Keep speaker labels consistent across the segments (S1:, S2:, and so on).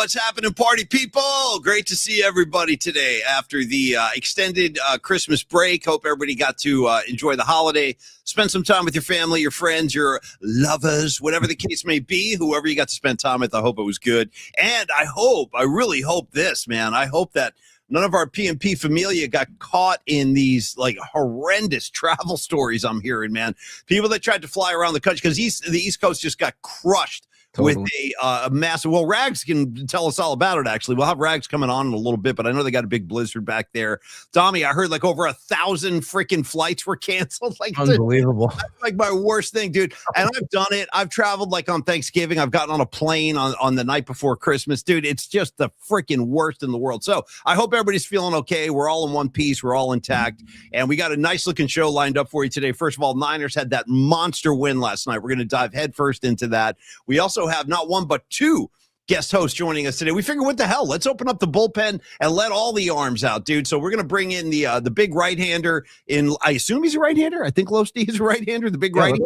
S1: What's happening, party people? Great to see everybody today after the extended Christmas break. Hope everybody got to enjoy the holiday, spend some time with your family, your friends, your lovers, whatever the case may be, whoever you got to spend time with. I hope it was good. And I really hope this, man. I hope that none of our PMP familia got caught in these like horrendous travel stories I'm hearing, man. People that tried to fly around the country because the East Coast just got crushed. Totally. With a massive, well, Rags can tell us all about it, actually. We'll have Rags coming on in a little bit, but I know they got a big blizzard back there. Dommy, I heard like over 1,000 freaking flights were canceled. Like,
S2: unbelievable.
S1: That's like my worst thing, dude. And I've done it. I've traveled like on Thanksgiving. I've gotten on a plane on the night before Christmas. Dude, it's just the freaking worst in the world. So I hope everybody's feeling okay. We're all in one piece. We're all intact. And we got a nice looking show lined up for you today. First of all, Niners had that monster win last night. We're going to dive headfirst into that. We also have not one but two guest hosts joining us today. We figured, what the hell? Let's open up the bullpen and let all the arms out, dude. So we're going to bring in the big right-hander in, I assume he's a right-hander. I think Low Steve is a right-hander, the big righty.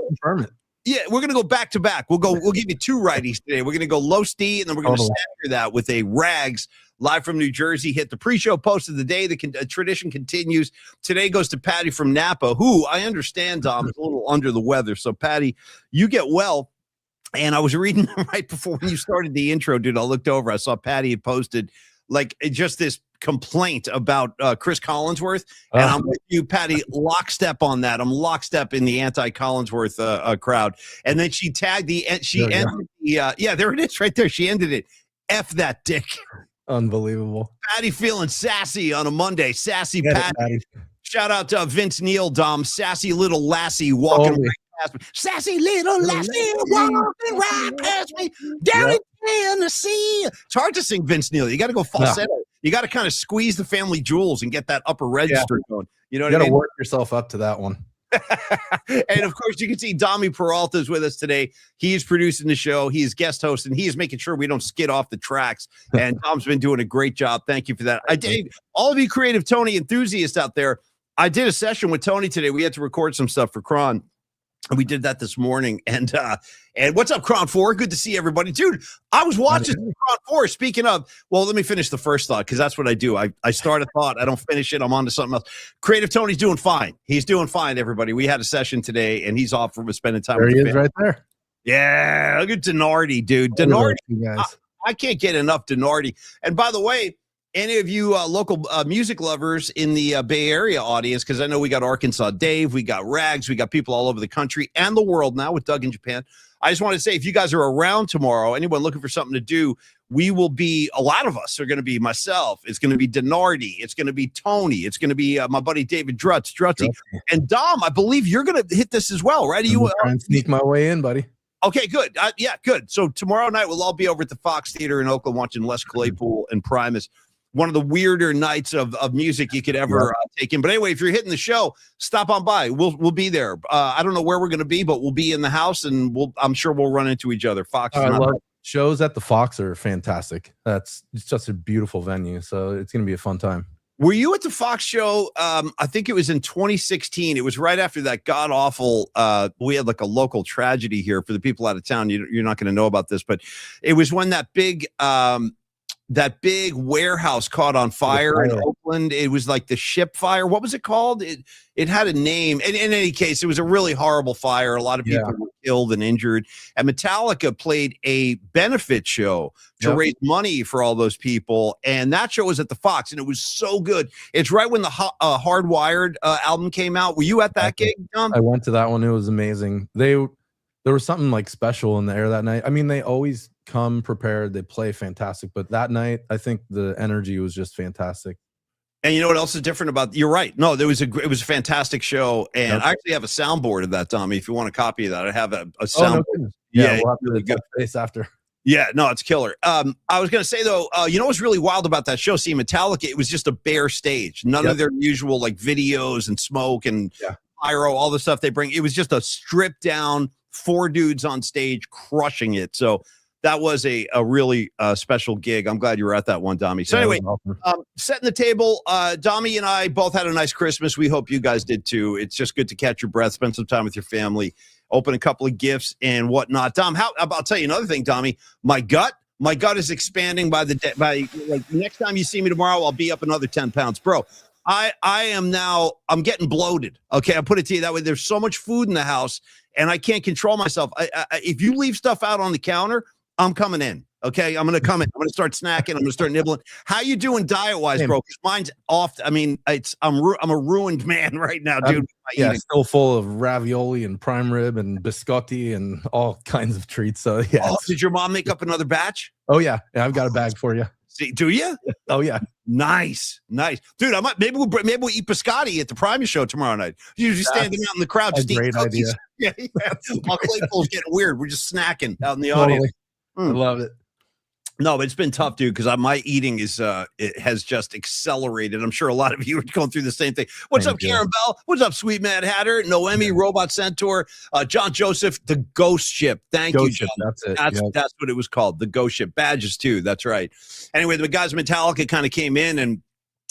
S1: Yeah, we're going to go back to back. We'll give you two righties today. We're going to go Low Steve, and then we're going to stagger that with a Rags live from New Jersey. Hit the pre-show post of the day. The tradition continues. Today goes to Patty from Napa, who I understand, Dom, is a little under the weather. So, Patty, you get well. And I was reading right before when you started the intro, dude. I looked over. I saw Patty had posted like just this complaint about Chris Collinsworth. And I'm with you, Patty, lockstep on that. I'm lockstep in the anti-Collinsworth crowd. And then she tagged there it is right there. She ended it. F that dick.
S2: Unbelievable.
S1: Patty feeling sassy on a Monday. Sassy Patty. Shout out to Vince Neil, Dom. Sassy little lassie walking right past me. Sassy little lassie walking right past me down in Tennessee. It's hard to sing Vince Neil. You got to go falsetto. No. You got to kind of squeeze the family jewels and get that upper register going. You know what I mean?
S2: You got to work yourself up to that one.
S1: And of course, you can see Dommy Peralta is with us today. He is producing the show. He is guest host, and he is making sure we don't skid off the tracks. And Tom's been doing a great job. Thank you for that. I did. All of you creative Tony enthusiasts out there, I did a session with Tony today. We had to record some stuff for Kron. And we did that this morning. And what's up, Kron 4? Good to see everybody. Dude, I was watching Kron 4. Speaking of, well, let me finish the first thought, because that's what I do. I start a thought. I don't finish it. I'm on to something else. Creative Tony's doing fine. He's doing fine, everybody. We had a session today, and he's off from spending time with the family.
S2: Right there.
S1: Yeah, look at Denardi, dude. Denardi. I can't get enough Denardi. And by the way, any of you local music lovers in the Bay Area audience, because I know we got Arkansas Dave, we got Rags, we got people all over the country and the world now with Doug in Japan. I just want to say, if you guys are around tomorrow, anyone looking for something to do, we will be, a lot of us are going to be myself. It's going to be Denardi. It's going to be Tony. It's going to be my buddy David Drutzy. And Dom, I believe you're going to hit this as well, right? Are you
S2: trying to sneak my way in, buddy?
S1: Okay, good. Yeah, good. So tomorrow night, we'll all be over at the Fox Theater in Oakland watching Les Claypool and Primus. One of the weirder nights of music you could ever take in. But anyway, if you're hitting the show, stop on by. We'll be there. I don't know where we're going to be, but we'll be in the house, and I'm sure we'll run into each other. Fox.
S2: I love shows at the Fox are fantastic. It's just a beautiful venue, so it's going to be a fun time.
S1: Were you at the Fox show? I think it was in 2016. It was right after that god awful. We had like a local tragedy here for the people out of town. You're not going to know about this, but it was when that big warehouse caught on fire in Oakland. It was like the ship fire. What was it called? It had a name. And in any case, it was a really horrible fire. A lot of people were killed and injured. And Metallica played a benefit show to raise money for all those people. And that show was at the Fox, and it was so good. It's right when the Hardwired album came out. Were you at that gig, Tom?
S2: I went to that one. It was amazing. There was something like special in the air that night. I mean, they always come prepared. They play fantastic. But that night, I think the energy was just fantastic.
S1: And you know what else is different about? You're right. No, it was a fantastic show, and I actually have a soundboard of that, Tommy. If you want a copy of that, I have a soundboard.
S2: No, yeah, we'll have to really good face after.
S1: Yeah, no, it's killer. I was gonna say though, you know what's really wild about that show? See, Metallica, it was just a bare stage. None of their usual like videos and smoke and pyro, all the stuff they bring. It was just a stripped down 4 dudes on stage crushing it. So that was a really special gig. I'm glad you were at that one, Dommy. So anyway, setting the table, Dommy and I both had a nice Christmas. We hope you guys did too. It's just good to catch your breath, spend some time with your family, open a couple of gifts and whatnot. Dom, I'll tell you another thing, Dommy. My gut My gut is expanding by like next time you see me tomorrow, I'll be up another 10 pounds, bro. I'm getting bloated. Okay, I'll put it to you that way. There's so much food in the house, and I can't control myself. If you leave stuff out on the counter, I'm coming in. Okay, I'm gonna come in. I'm gonna start snacking. I'm gonna start nibbling. How you doing diet wise, bro? Because mine's off. I mean, I'm a ruined man right now, dude.
S2: Still full of ravioli and prime rib and biscotti and all kinds of treats. So yeah.
S1: Oh, did your mom make up another batch?
S2: Oh yeah, I've got a bag for you.
S1: See, do you?
S2: Oh yeah.
S1: Nice, dude. I might maybe we'll eat biscotti at the Prime show tomorrow night. You're just standing out in the crowd, just eating cookies. Idea. Yeah. While Claypool's getting weird, we're just snacking out in the audience.
S2: I love it.
S1: No, but it's been tough, dude, because my eating it has just accelerated. I'm sure a lot of you are going through the same thing. What's up, Karen Bell? What's up, Sweet Mad Hatter? Noemi, Robot Centaur, John Joseph, the Ghost Ship. Thank you, John.
S2: That's it.
S1: That's what it was called, the Ghost Ship. Badges, too. That's right. Anyway, the guys Metallica kind of came in and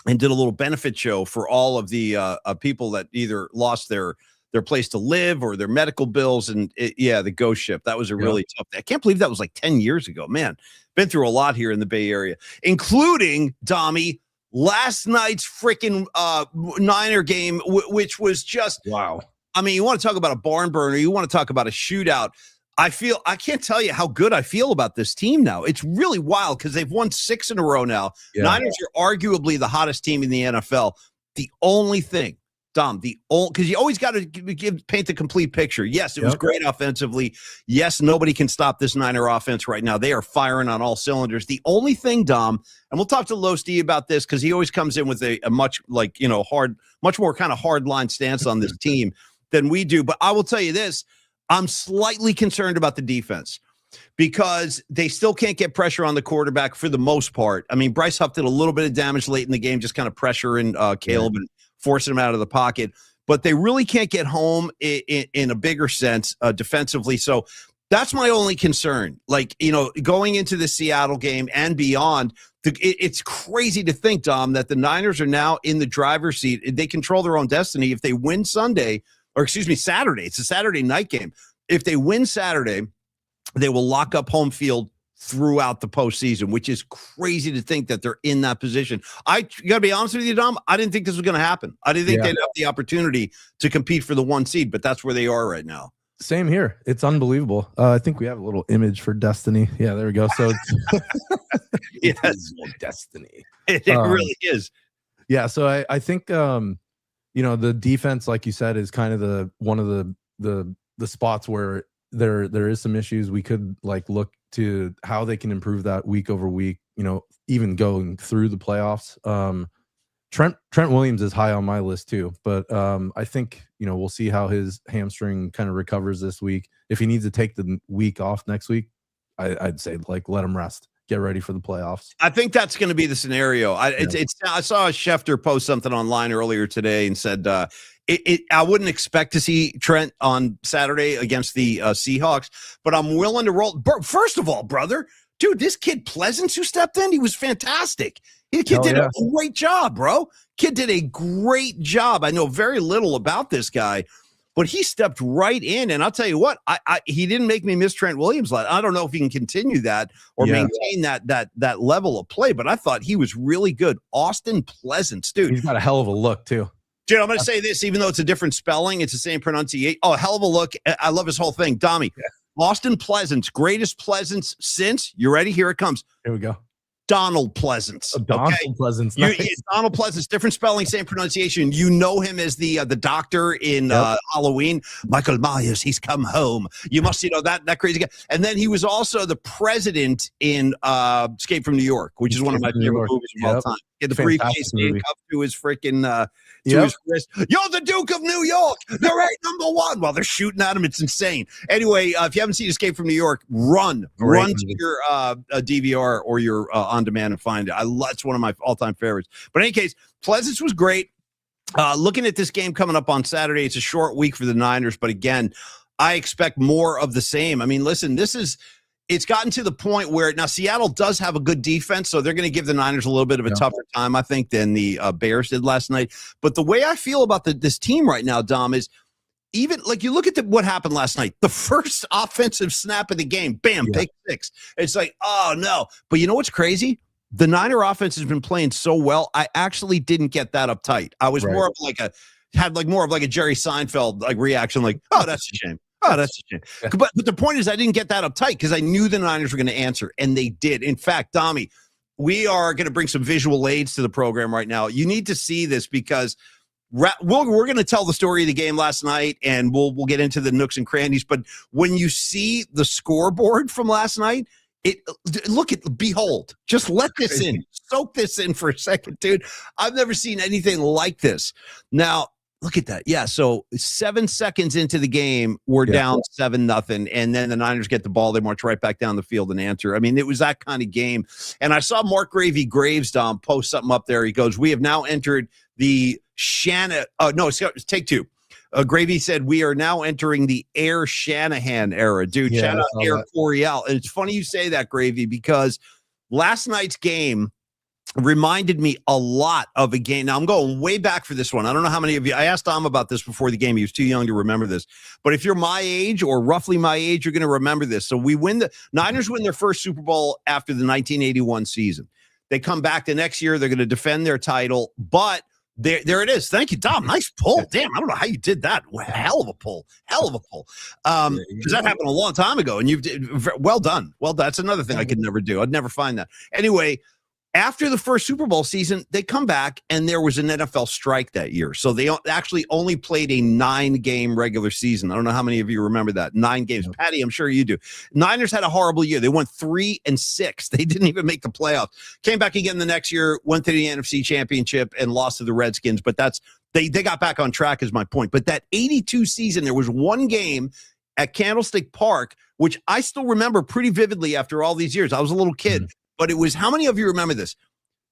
S1: did a little benefit show for all of the people that either lost their place to live or their medical bills. And the Ghost Ship. That was a really tough thing. I can't believe that was like 10 years ago, man. Been through a lot here in the Bay Area, including, Dommy, last night's freaking Niner game, which was just
S2: wow.
S1: I mean, you want to talk about a barn burner, you want to talk about a shootout. I can't tell you how good I feel about this team now. It's really wild because they've won 6 in a row now. Yeah. Niners are arguably the hottest team in the NFL. The only thing, Dom, because you always got to paint the complete picture. Yes, it was great offensively. Yes, nobody can stop this Niner offense right now. They are firing on all cylinders. The only thing, Dom, and we'll talk to Losty about this because he always comes in with a much more kind of hard line stance on this team than we do. But I will tell you this, I'm slightly concerned about the defense because they still can't get pressure on the quarterback for the most part. I mean, Bryce Huff did a little bit of damage late in the game, just kind of pressuring Caleb and forcing him out of the pocket, but they really can't get home in a bigger sense defensively. So that's my only concern. Like, going into the Seattle game and beyond, it's crazy to think, Dom, that the Niners are now in the driver's seat. They control their own destiny. If they win Saturday, it's a Saturday night game. If they win Saturday, they will lock up home field throughout the postseason, which is crazy to think that they're in that position. I got to be honest with you, Dom, I didn't think this was going to happen. I didn't think they'd have the opportunity to compete for the 1 seed, but that's where they are right now.
S2: Same here. It's unbelievable. I think we have a little image for Destiny. Yeah, there we go. So
S1: it
S2: is Destiny.
S1: It really is.
S2: Yeah. So I think, the defense, like you said, is kind of one of the spots where there is some issues. We could look to how they can improve that week over week, even going through the playoffs. Trent Williams is high on my list too, but I think, we'll see how his hamstring kind of recovers this week. If he needs to take the week off next week, I'd say let him rest, get ready for the playoffs.
S1: I think that's going to be the scenario. I saw Schefter post something online earlier today and said, I wouldn't expect to see Trent on Saturday against the Seahawks, but I'm willing to roll. First of all, brother, dude, this kid Pleasance who stepped in, he was fantastic. The kid did a great job, bro. Kid did a great job. I know very little about this guy, but he stepped right in. And I'll tell you what, he didn't make me miss Trent Williams. I don't know if he can continue that or maintain that level of play, but I thought he was really good. Austin Pleasance, dude.
S2: He's got a hell of a look too.
S1: Dude, I'm going to say this, even though it's a different spelling, it's the same pronunciation. Oh, hell of a look. I love his whole thing. Dommy, Austin Pleasance, greatest Pleasance since, you ready? Here it comes.
S2: Here we go.
S1: Donald Pleasance.
S2: Donald Pleasance.
S1: Nice. Donald Pleasance, different spelling, same pronunciation. You know him as the doctor in Halloween. Michael Myers, he's come home. You must, that crazy guy. And then he was also the president in Escape from New York, which is one of my favorite movies of all time. He had the briefcase handcuffed to his freaking his wrist. You're the Duke of New York. They're at number 1. While they're shooting at him, it's insane. Anyway, if you haven't seen Escape from New York, run to your DVR or your on demand and find it. That's one of my all-time favorites. But in any case, Pleasance was great. Looking at this game coming up on Saturday, it's a short week for the Niners, but again, I expect more of the same. I mean, listen, it's gotten to the point where now Seattle does have a good defense, so they're going to give the Niners a little bit of a tougher time, I think, than the Bears did last night. But the way I feel about this team right now, Dom, is even like you look at what happened last night, the first offensive snap of the game, bam, pick six. It's like, oh no. But you know what's crazy? The Niner offense has been playing so well. I actually didn't get that uptight. I was more of like a Jerry Seinfeld like reaction, like, oh, that's a shame. Oh, that's a shame. But the point is, I didn't get that uptight because I knew the Niners were going to answer, and they did. In fact, Dommy, we are going to bring some visual aids to the program right now. You need to see this because we're going to tell the story of the game last night, and we'll get into the nooks and crannies. But when you see the scoreboard from last night, behold, just let this in, soak this in for a second, dude. I've never seen anything like this. Now, look at that. Yeah. So 7 seconds into the game, we're down 7-0. And then the Niners get the ball. They march right back down the field and answer. I mean, it was that kind of game. And I saw Mark Gravy Graves, Dom, post something up there. He goes, we have now entered the take two. Gravy said, we are now entering the Air Shanahan era. Dude, shout out Air Coryell. And it's funny you say that, Gravy, because last night's game reminded me a lot of a game. Now, I'm going way back for this one. I don't know how many of you, I asked Dom about this before the game. He was too young to remember this. But if you're my age or roughly my age, you're going to remember this. So Niners win their first Super Bowl after the 1981 season. They come back the next year. They're going to defend their title, but there it is. Thank you, Dom. Nice pull. Damn, I don't know how you did that. Hell of a pull. Because that happened a long time ago, and well done. Well, that's another thing I could never do. I'd never find that. Anyway, after the first Super Bowl season, they come back, and there was an NFL strike that year. So they actually only played a 9-game regular season. I don't know how many of you remember that. 9 games. Yep. Patty, I'm sure you do. Niners had a horrible year. They went 3-6. They didn't even make the playoffs. Came back again the next year, went to the NFC Championship, and lost to the Redskins. But they got back on track is my point. But that 82 season, there was one game at Candlestick Park, which I still remember pretty vividly after all these years. I was a little kid. But it was, how many of you remember this?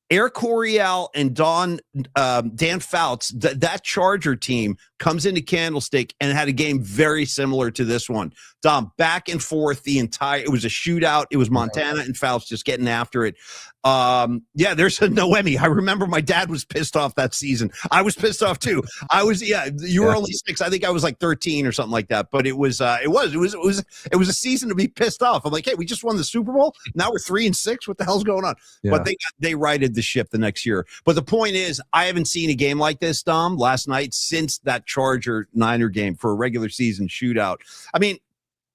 S1: Air Coryell and Dan Fouts, that Charger team comes into Candlestick and had a game very similar to this one. Dom, back and forth it was a shootout. It was Montana and Fouts just getting after it. There's a Noemi. I remember my dad was pissed off that season. I was pissed off too. You were only 6. I think I was like 13 or something like that. But it was a season to be pissed off. I'm like, hey, we just won the Super Bowl. Now we're 3-6. What the hell's going on? Yeah. But they righted the ship the next year. But the point is, I haven't seen a game like this, Dom, last night since that Charger Niner game for a regular season shootout. I mean,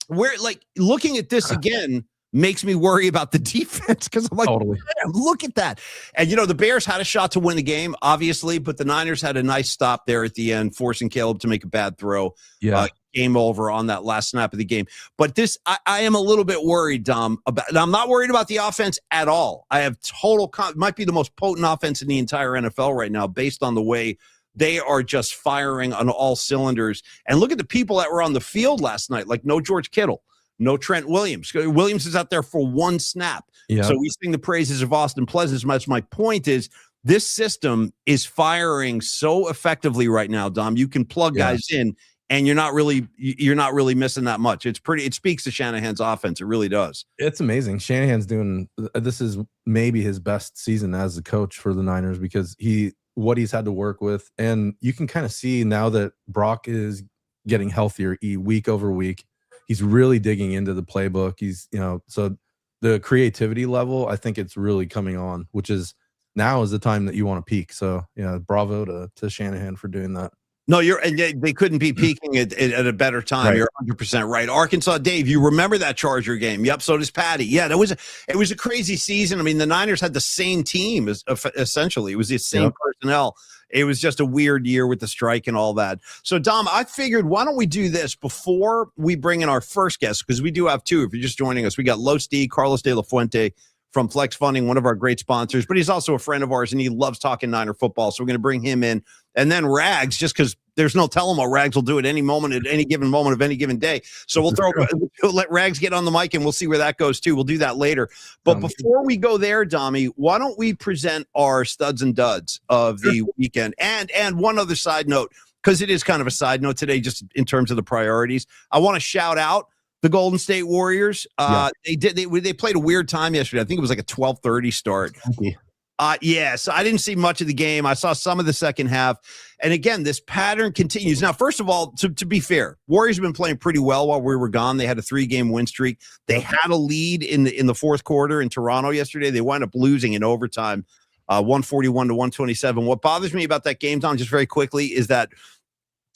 S1: we're like looking at this again makes me worry about the defense because I'm like, totally. Look at that. And, the Bears had a shot to win the game, obviously, but the Niners had a nice stop there at the end, forcing Caleb to make a bad throw. Yeah. Game over on that last snap of the game. But this, I am a little bit worried, Dom, and I'm not worried about the offense at all. I have might be the most potent offense in the entire NFL right now based on the way they are just firing on all cylinders. And look at the people that were on the field last night, like no George Kittle, no Trent Williams. Williams is out there for one snap. Yep. So we sing the praises of Austin Pleasant. My point is, this system is firing so effectively right now, Dom. You can plug guys in, and you're not really missing that much. It speaks to Shanahan's offense. It really does. It's
S2: amazing. Shanahan's this is maybe his best season as a coach for the Niners because what he's had to work with. And you can kind of see now that Brock is getting healthier week over week. He's really digging into the playbook. So the creativity level, I think it's really coming on, which is now is the time that you want to peak. So bravo to Shanahan for doing that.
S1: No, they couldn't be peaking at a better time. Right. You're 100% right. Arkansas, Dave, you remember that Charger game? Yep. So does Patty. Yeah, it was a crazy season. I mean, the Niners had the same team essentially. It was the same personnel. It was just a weird year with the strike and all that. So, Dom, I figured, why don't we do this before we bring in our first guest? Because we do have two. If you're just joining us, we got Los D, Carlos de la Fuente from Flex Funding, one of our great sponsors, but he's also a friend of ours and he loves talking Niner football. So we're going to bring him in. And then Rags, just because there's no telling what Rags will do at any given moment of any given day. So we'll let Rags get on the mic and we'll see where that goes too. We'll do that later. But before we go there, Dommy, why don't we present our studs and duds of the weekend? And one other side note, because it is kind of a side note today, just in terms of the priorities. I want to shout out the Golden State Warriors. They played a weird time yesterday. I think it was like a 12:30 start. Yes, I didn't see much of the game. I saw some of the second half. And again, this pattern continues. Now, first of all, to be fair, Warriors have been playing pretty well while we were gone. They had a 3-game win streak. They had a lead in the fourth quarter in Toronto yesterday. They wound up losing in overtime, 141 to 127. What bothers me about that game, Tom, just very quickly, is that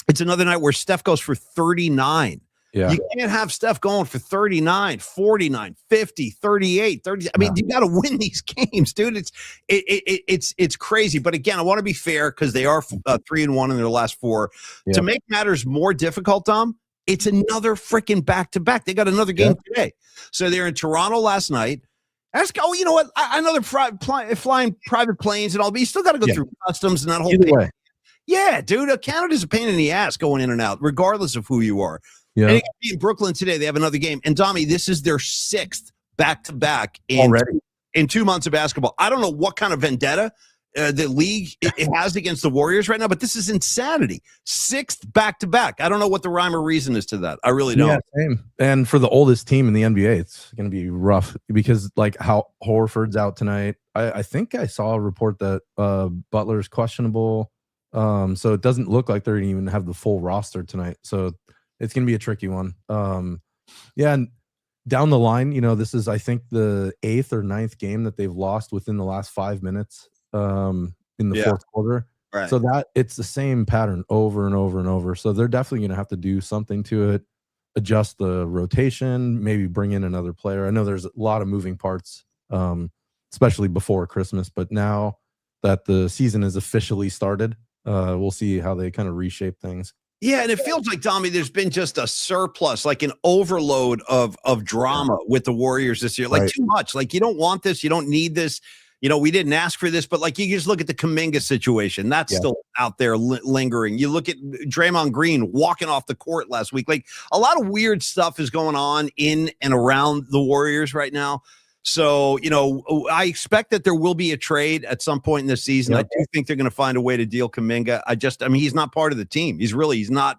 S1: it's another night where Steph goes for 39.
S2: Yeah.
S1: You can't have Steph going for 39, 49, 50, 38, 30. I mean, you got to win these games, dude. It's crazy. But again, I want to be fair because they are 3-1 in their last 4. Yeah. To make matters more difficult, Tom, it's another freaking back-to-back. They got another game today. So they're in Toronto last night. Oh, you know what? I know they're flying private planes and all, but you still got to go through customs and that whole thing. Yeah, dude. Canada's a pain in the ass going in and out, regardless of who you are. Yeah. And in Brooklyn today, they have another game. And Tommy, this is their 6th back-to-back in 2 months of basketball. I don't know what kind of vendetta the league it has against the Warriors right now, but this is insanity. 6th back-to-back. I don't know what the rhyme or reason is to that. I really don't.
S2: Yeah, same. And for the oldest team in the NBA, it's going to be rough because like how Horford's out tonight. I think I saw a report that Butler's questionable. So it doesn't look like they're going to even have the full roster tonight. So it's going to be a tricky one. Yeah, and down the line, this is, I think, the 8th or 9th game that they've lost within the last 5 minutes in the fourth quarter. Right. So that it's the same pattern over and over and over. So they're definitely going to have to do something to it, adjust the rotation, maybe bring in another player. I know there's a lot of moving parts, especially before Christmas, but now that the season is officially started, we'll see how they kind of reshape things.
S1: Yeah, and it feels like, Tommy, there's been just a surplus, like an overload of drama with the Warriors this year. Like too much. Like you don't want this. You don't need this. We didn't ask for this. But like you just look at the Kuminga situation. That's still out there lingering. You look at Draymond Green walking off the court last week. Like a lot of weird stuff is going on in and around the Warriors right now. So, I expect that there will be a trade at some point in the season. I do think they're going to find a way to deal Kuminga. He's not part of the team. He's not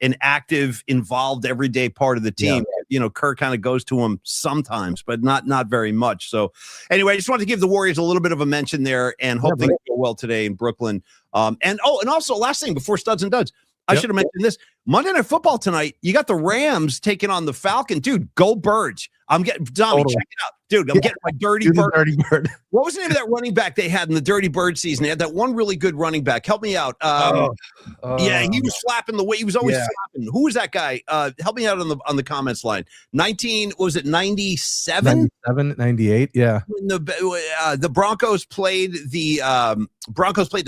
S1: an active, involved, everyday part of the team. Yeah. Kerr kind of goes to him sometimes, but not very much. So anyway, I just wanted to give the Warriors a little bit of a mention there and hope things go well today in Brooklyn. And also last thing before Studs and Duds, I should have mentioned this. Monday Night Football tonight, you got the Rams taking on the Falcons. Dude, go Birds. I'm getting Tommy, check it out. Dude, I'm getting my Dirty Bird. What was the name of that running back they had in the Dirty Bird season? They had that one really good running back. Help me out. Yeah, he was flapping the way he was always flapping. Who was that guy? Help me out on the comments line. 97? 97,
S2: 98, yeah.
S1: When the Broncos played the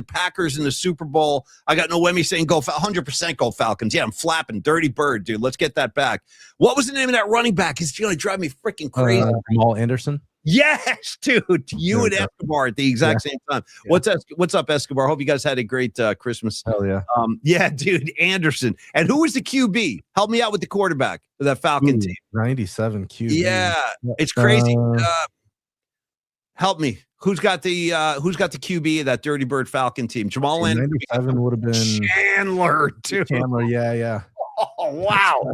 S1: Packers in the Super Bowl. I got Noemi saying go 100% go Falcons. Yeah, I'm flapping. Dirty Bird, dude. Let's get that back. What was the name of that running back? It's going to drive me freaking crazy.
S2: Jamal Anderson.
S1: Yes, dude. You and Escobar at the exact same time. Yeah. What's up, Escobar? Hope you guys had a great Christmas.
S2: Hell yeah.
S1: Yeah, dude. Anderson. And who was the QB? Help me out with the quarterback of that Falcon team.
S2: 97 QB.
S1: Yeah, it's crazy. Help me. Who's got the QB of that Dirty Bird Falcon team? Jamal Anderson.
S2: 97 would have been
S1: Chandler, too.
S2: Chandler, yeah.
S1: Oh, wow.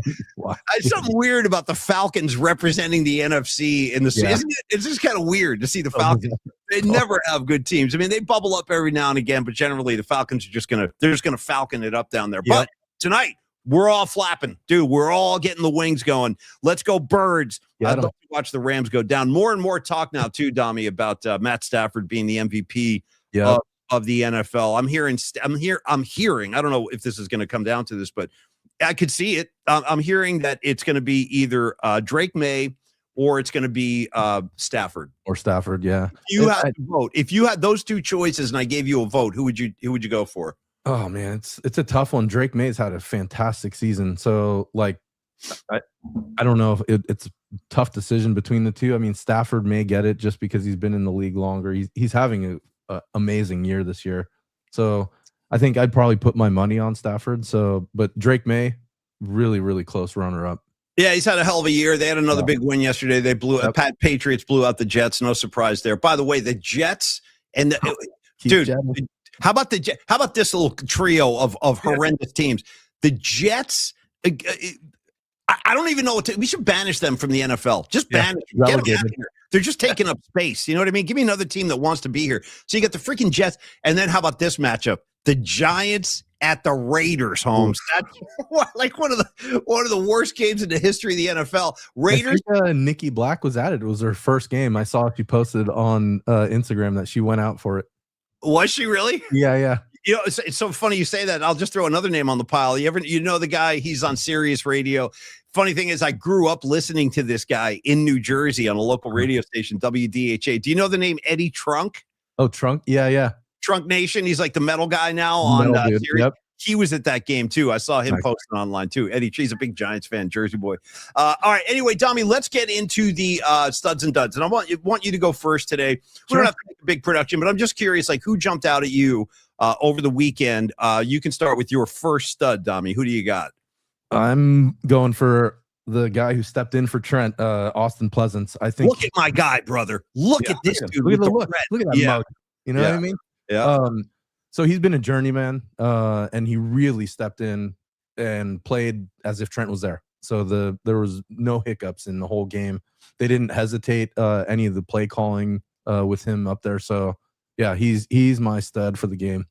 S1: It's something weird about the Falcons representing the NFC in the season. It's just kind of weird to see the Falcons. They never have good teams. I mean, they bubble up every now and again, but generally the Falcons are just going to falcon it up down there. But tonight, we're all flapping. Dude, we're all getting the wings going. Let's go Birds. I'd love to watch the Rams go down. More and more talk now, too, Dommy, about Matt Stafford being the MVP of the NFL. I'm hearing, I don't know if this is going to come down to this, but I could see it. I'm hearing that it's going to be either Drake May or it's going to be Stafford.
S2: Or Stafford, yeah.
S1: You had to vote. If you had those two choices and I gave you a vote, who would you go for?
S2: Oh man, it's a tough one. Drake May's had a fantastic season, so like I don't know if it's a tough decision between the two. I mean, Stafford may get it just because he's been in the league longer. He's having a amazing year this year, so I think I'd probably put my money on Stafford. But Drake May, really, really close runner-up.
S1: Yeah, he's had a hell of a year. They had another big win yesterday. They Patriots blew out the Jets. No surprise there. By the way, the Jets and dude, how about this little trio of horrendous teams? The Jets. I don't even know we should banish them from the NFL. Just banish them. Get them out of here. They're just taking up space. You know what I mean? Give me another team that wants to be here. So you got the freaking Jets, and then how about this matchup? The Giants at the Raiders, Holmes. That's like one of the worst games in the history of the NFL. Raiders.
S2: I think, Nikki Black was at it. It was her first game. I saw she posted on Instagram that she went out for it.
S1: Was she really?
S2: Yeah.
S1: You know, it's so funny you say that. I'll just throw another name on the pile. You know the guy? He's on Sirius Radio. Funny thing is, I grew up listening to this guy in New Jersey on a local radio station, WDHA. Do you know the name Eddie Trunk?
S2: Oh, Trunk? Yeah.
S1: Trunk Nation. He's like the metal guy now on Sirius.
S2: Yep.
S1: He was at that game too. I saw him posting online too. Eddie, he's a big Giants fan, Jersey boy. All right. Anyway, Dommy, let's get into the studs and duds, and I want you to go first today. We don't have to make a big production, but I'm just curious, like who jumped out at you over the weekend? You can start with your first stud, Dommy. Who do you got?
S2: I'm going for the guy who stepped in for Trent, Austin Pleasance. I think.
S1: Look at my guy, brother. Look at this dude.
S2: Look at that mug. You know what I mean?
S1: Yeah.
S2: So he's been a journeyman, and he really stepped in and played as if Trent was there. So there was no hiccups in the whole game. They didn't hesitate any of the play calling with him up there. So yeah, he's my stud for the game.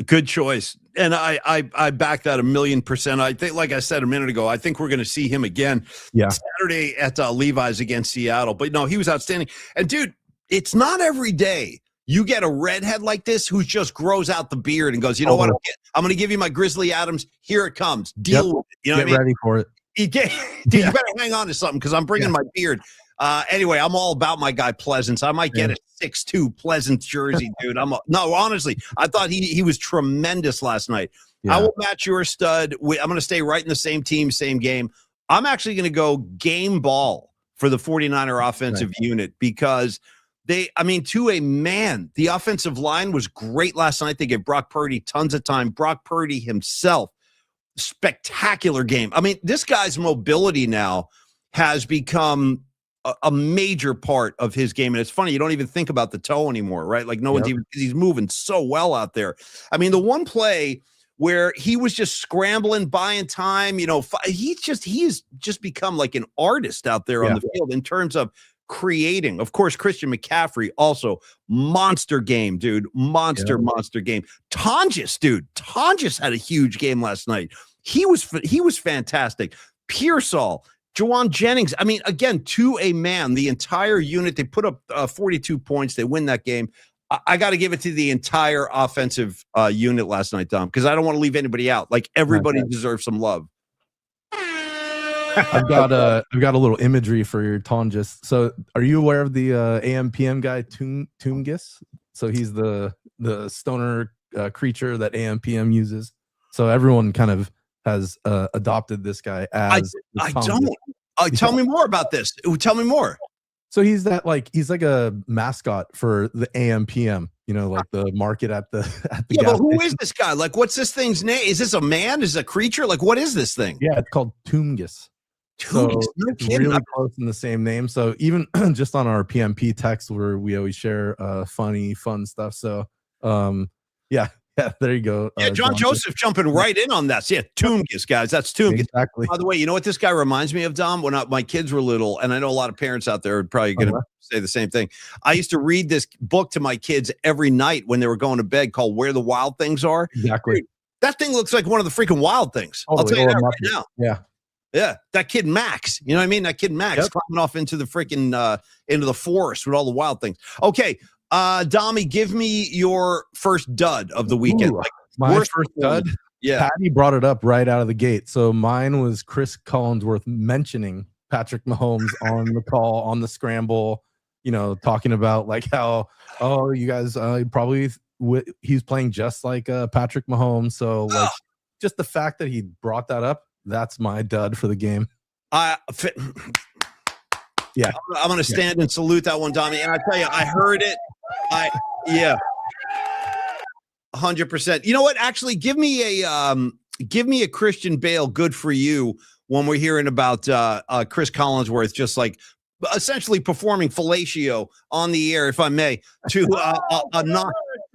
S1: Good choice. And I back that 1,000,000%. I think, like I said a minute ago, I think we're going to see him again Saturday at Levi's against Seattle. But no, he was outstanding. And dude, it's not every day you get a redhead like this who just grows out the beard and goes, you know what? I'm going to give you my Grizzly Adams. Here it comes. Deal with it. You know what I mean?
S2: Ready for it.
S1: You better hang on to something because I'm bringing my beard. Anyway, I'm all about my guy Pleasance. I might get a 6'2" Pleasance jersey, dude. No, honestly, I thought he was tremendous last night. I will match your stud. I'm going to stay right in the same team, same game. I'm actually going to go game ball for the 49er offensive unit because to a man, the offensive line was great last night. They gave Brock Purdy tons of time. Brock Purdy himself, spectacular game. I mean, this guy's mobility now has become a major part of his game. And it's funny, you don't even think about the toe anymore, right? Like no one's he's moving so well out there. I mean, the one play where he was just scrambling, buying time, he's just become like an artist out there on the field in terms of creating. Of course, Christian McCaffrey also monster game, dude. Monster game. Tonjes had a huge game last night. He was fantastic. Pearsall, Jawan Jennings. I mean, again, to a man, the entire unit, they put up 42 points. They win that game. I got to give it to the entire offensive unit last night, Dom, because I don't want to leave anybody out. Like everybody deserves some love.
S2: I've got a little imagery for your Tonjes. So, are you aware of the AM/PM guy Toomgis? So he's the stoner creature that AM/PM uses. So everyone kind of has adopted this guy as.
S1: I don't. Tell me more about this. Tell me more.
S2: So he's like a mascot for the AM/PM. Like the market at the
S1: but who is this guy? Like, what's this thing's name? Is this a man? Is it a creature? Like, what is this thing?
S2: Yeah, it's called Toomgis. So it's really close in the same name. So even just on our PMP text where we always share fun stuff. So there you go.
S1: John Joseph jumping right in on that. Yeah, Toomgis, guys. That's Toomgis.
S2: Exactly.
S1: By the way, you know what this guy reminds me of, Dom? When my kids were little, and I know a lot of parents out there are probably going to say the same thing. I used to read this book to my kids every night when they were going to bed called Where the Wild Things Are.
S2: Exactly.
S1: Dude, that thing looks like one of the freaking wild things. I'll tell you that right now.
S2: Yeah.
S1: Yeah, that kid Max. You know what I mean? That kid Max climbing off into the freaking into the forest with all the wild things. Okay, Dommy, give me your first dud of the weekend.
S2: My first dud. Yeah, Patty brought it up right out of the gate. So mine was Chris Collinsworth mentioning Patrick Mahomes on the call on the scramble. Talking about like how you guys probably he's playing just like Patrick Mahomes. So like just the fact that he brought that up. That's my dud for the game.
S1: I'm going to stand and salute that one, Dommy. And I tell you, I heard it. 100%. You know what? Actually, give me a Christian Bale. Good for you. When we're hearing about Chris Collinsworth, just like essentially performing fellatio on the air, if I may, to a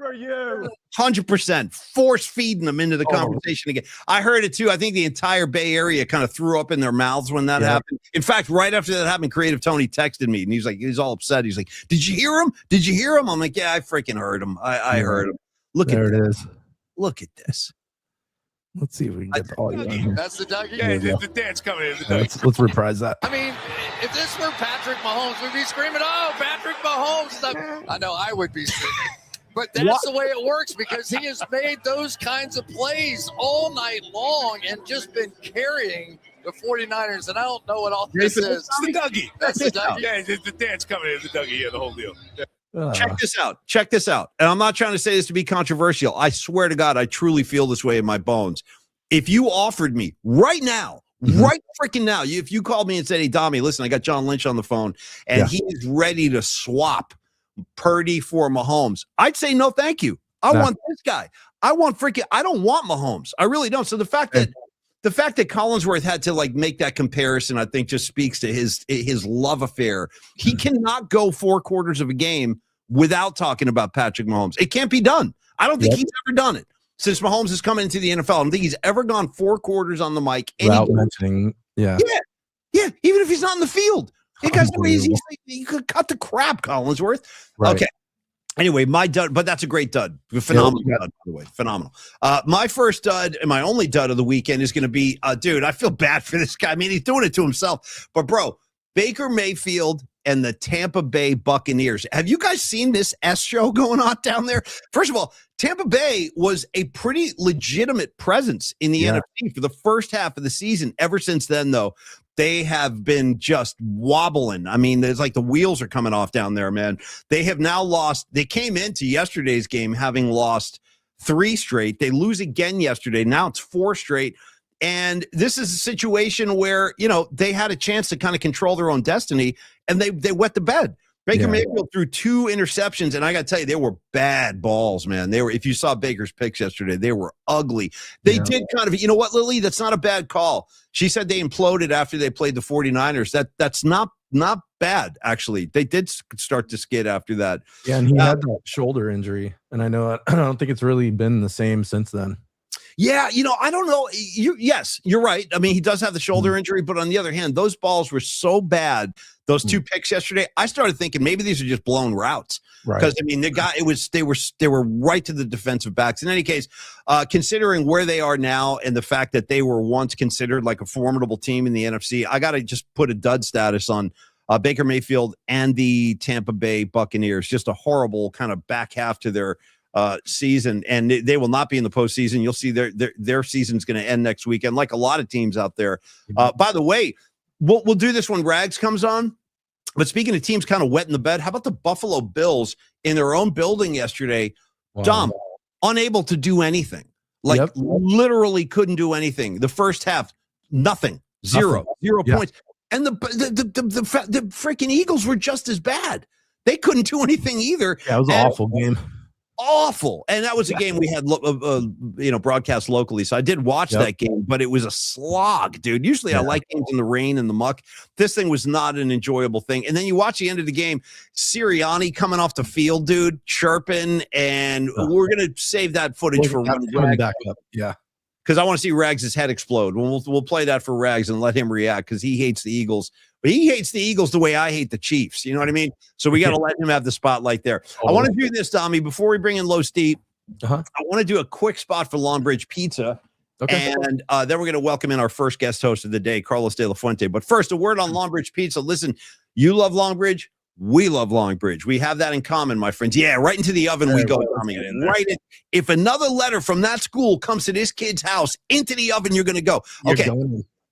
S3: for you.
S1: 100% force feeding them into the conversation again. I heard it too. I think the entire Bay Area kind of threw up in their mouths when that happened. In fact, right after that happened, Creative Tony texted me and he's all upset. He's like, "Did you hear him? Did you hear him?" I'm like, "Yeah, I freaking heard him. I heard him." Look
S2: there
S1: at
S2: it
S1: this.
S2: is.
S1: Look at this.
S2: Let's see if we can get the audio on here.
S4: That's the Dougie.
S3: Yeah, the dance coming in.
S2: Let's reprise that.
S4: I mean, if this were Patrick Mahomes, we'd be screaming, "Oh, Patrick Mahomes!" I know I would be screaming. But that's the way it works because he has made those kinds of plays all night long and just been carrying the 49ers. And I don't know what all this is.
S3: It's the Dougie.
S4: That's the Dougie.
S3: Yeah, the dance coming in. The Dougie. Yeah, the whole deal. Yeah.
S1: Check this out. Check this out. And I'm not trying to say this to be controversial. I swear to God, I truly feel this way in my bones. If you offered me right now, right freaking now, if you called me and said, "Hey, Dommy, listen, I got John Lynch on the phone and he is ready to swap Purdy for Mahomes," I'd say no, thank you. I want this guy. I don't want Mahomes. I really don't. So the fact that Collinsworth had to like make that comparison, I think just speaks to his love affair. He cannot go 4 quarters of a game without talking about Patrick Mahomes. It can't be done. I don't think he's ever done it since Mahomes has come into the NFL. I don't think he's ever gone 4 quarters on the mic.
S2: Without mentioning, yeah.
S1: Even if he's not in the field. You could cut the crap, Collinsworth.
S2: Right.
S1: Okay. Anyway, my dud, but that's a great dud. Phenomenal dud, by the way. Phenomenal. My first dud and my only dud of the weekend is going to be, dude, I feel bad for this guy. I mean, he's doing it to himself. But, bro, Baker Mayfield and the Tampa Bay Buccaneers. Have you guys seen this S show going on down there? First of all, Tampa Bay was a pretty legitimate presence in the NFC for the first half of the season. Ever since then, though, they have been just wobbling. I mean, there's like the wheels are coming off down there, man. They have now lost. They came into yesterday's game having lost 3 straight. They lose again yesterday. Now it's 4 straight. And this is a situation where, they had a chance to kind of control their own destiny, and they wet the bed. Baker Mayfield threw 2 interceptions, and I got to tell you, they were bad balls, man. They were. If you saw Baker's picks yesterday, they were ugly. They did kind of, you know what, Lily? That's not a bad call. She said they imploded after they played the 49ers. That's not bad, actually. They did start to skid after that.
S2: Yeah, and he had that shoulder injury, and I don't think it's really been the same since then.
S1: Yeah, I don't know. Yes, you're right. I mean, he does have the shoulder injury, but on the other hand, those balls were so bad. Those 2 picks yesterday, I started thinking maybe these are just blown routes.
S2: Right.
S1: Because I mean, they were right to the defensive backs. In any case, considering where they are now and the fact that they were once considered like a formidable team in the NFC, I got to just put a dud status on Baker Mayfield and the Tampa Bay Buccaneers. Just a horrible kind of back half to their season, and they will not be in the postseason. You'll see their season's going to end next weekend, like a lot of teams out there. By the way, we'll do this when Rags comes on. But speaking of teams kind of wet in the bed, how about the Buffalo Bills in their own building yesterday? Wow. Dom, unable to do anything. Literally couldn't do anything. The first half, nothing. Zero points. And the freaking Eagles were just as bad. They couldn't do anything either.
S2: Yeah, it was an awful game.
S1: Awful. And that was a game we had broadcast locally, so I did watch that game, but it was a slog, dude. Usually I like games in the rain and the muck. This thing was not an enjoyable thing. And then you watch the end of the game, Sirianni coming off the field, dude, chirping, and we're gonna save that footage for when Rags
S2: back up.
S1: because I want to see Rags' head explode. We'll play that for Rags and let him react because he hates the Eagles. But he hates the Eagles the way I hate the Chiefs. You know what I mean? So we got to let him have the spotlight there. I want to do this, Tommy, before we bring in Low Steep. I want to do a quick spot for Longbridge Pizza. Okay. And then we're going to welcome in our first guest host of the day, Carlos de la Fuente. But first, a word on Longbridge Pizza. Listen, you love Longbridge. We love Longbridge. We have that in common, my friends. Yeah, right into the oven we go. Tommy. Right in. If another letter from that school comes to this kid's house, into the oven you're going to go. Okay.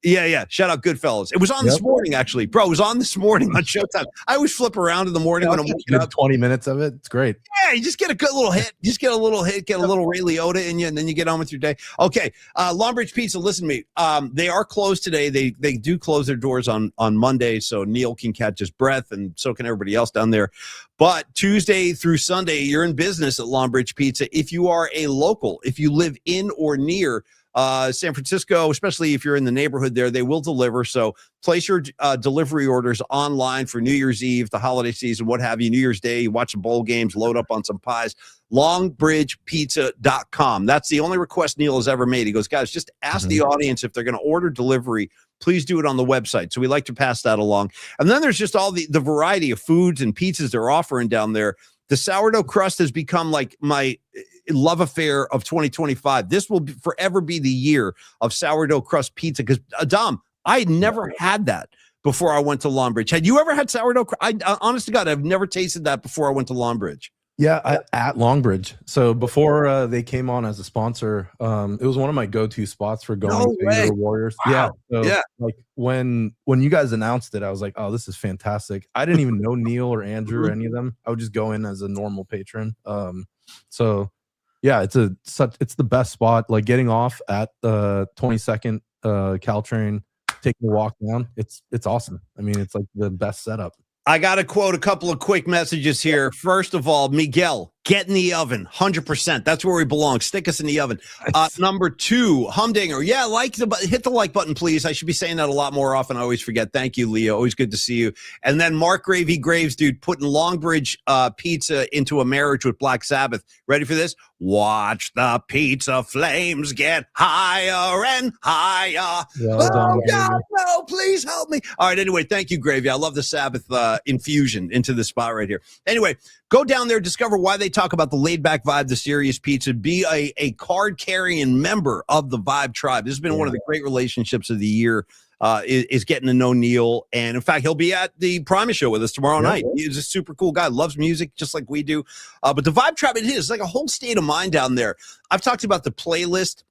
S1: Yeah. Shout out Goodfellas. It was on this morning, actually. Bro, it was on this morning on Showtime. I always flip around in the morning when I'm waking up.
S2: 20 minutes of it. It's great.
S1: Yeah, you just get a good little hit. Just get a little hit, get a little Ray Liotta in you, and then you get on with your day. Okay, Longbridge Pizza, listen to me. They are closed today. They do close their doors on Monday, so Neil can catch his breath, and so can everybody else down there. But Tuesday through Sunday, you're in business at Longbridge Pizza. If you are a local, if you live in or near San Francisco, especially if you're in the neighborhood there, they will deliver. So place your delivery orders online for New Year's Eve, the holiday season, what have you, New Year's Day, you watch the bowl games, load up on some pies. LongbridgePizza.com. That's the only request Neil has ever made. He goes, guys, just ask the audience if they're going to order delivery. Please do it on the website. So we like to pass that along. And then there's just all the variety of foods and pizzas they're offering down there. The sourdough crust has become like my love affair of 2025. This will forever be the year of sourdough crust pizza. Because, Dom, I had never had that before I went to Longbridge. Had you ever had sourdough crust? Honest to God, I've never tasted that before I went to Longbridge.
S2: Yeah, at Longbridge. So before they came on as a sponsor, it was one of my go-to spots for going to the Warriors.
S1: Wow.
S2: Yeah. Like when you guys announced it, I was like, oh, this is fantastic. I didn't even know Neil or Andrew or any of them. I would just go in as a normal patron. So yeah, it's the best spot. Like getting off at the 22nd Caltrain, taking a walk down. It's awesome. I mean, it's like the best setup.
S1: I got to quote a couple of quick messages here. First of all, Miguel, get in the oven, 100%. That's where we belong. Stick us in the oven. Number 2, Humdinger. Yeah, hit the like button, please. I should be saying that a lot more often. I always forget. Thank you, Leo. Always good to see you. And then Mark Gravy Graves, dude, putting Longbridge Pizza into a marriage with Black Sabbath. Ready for this? Watch the pizza flames get higher and higher. Oh, God, no, please help me. All right, anyway, thank you, Gravy. I love the Sabbath infusion into the spot right here. Anyway, go down there, discover why they talk about the laid-back vibe, the serious pizza. Be a card-carrying member of the Vibe Tribe. This has been one of the great relationships of the year, is getting to know Neil. And, in fact, he'll be at the Primus show with us tomorrow night. He's a super cool guy, loves music just like we do. But the Vibe Tribe, it is like a whole state of mind down there. I've talked about the playlist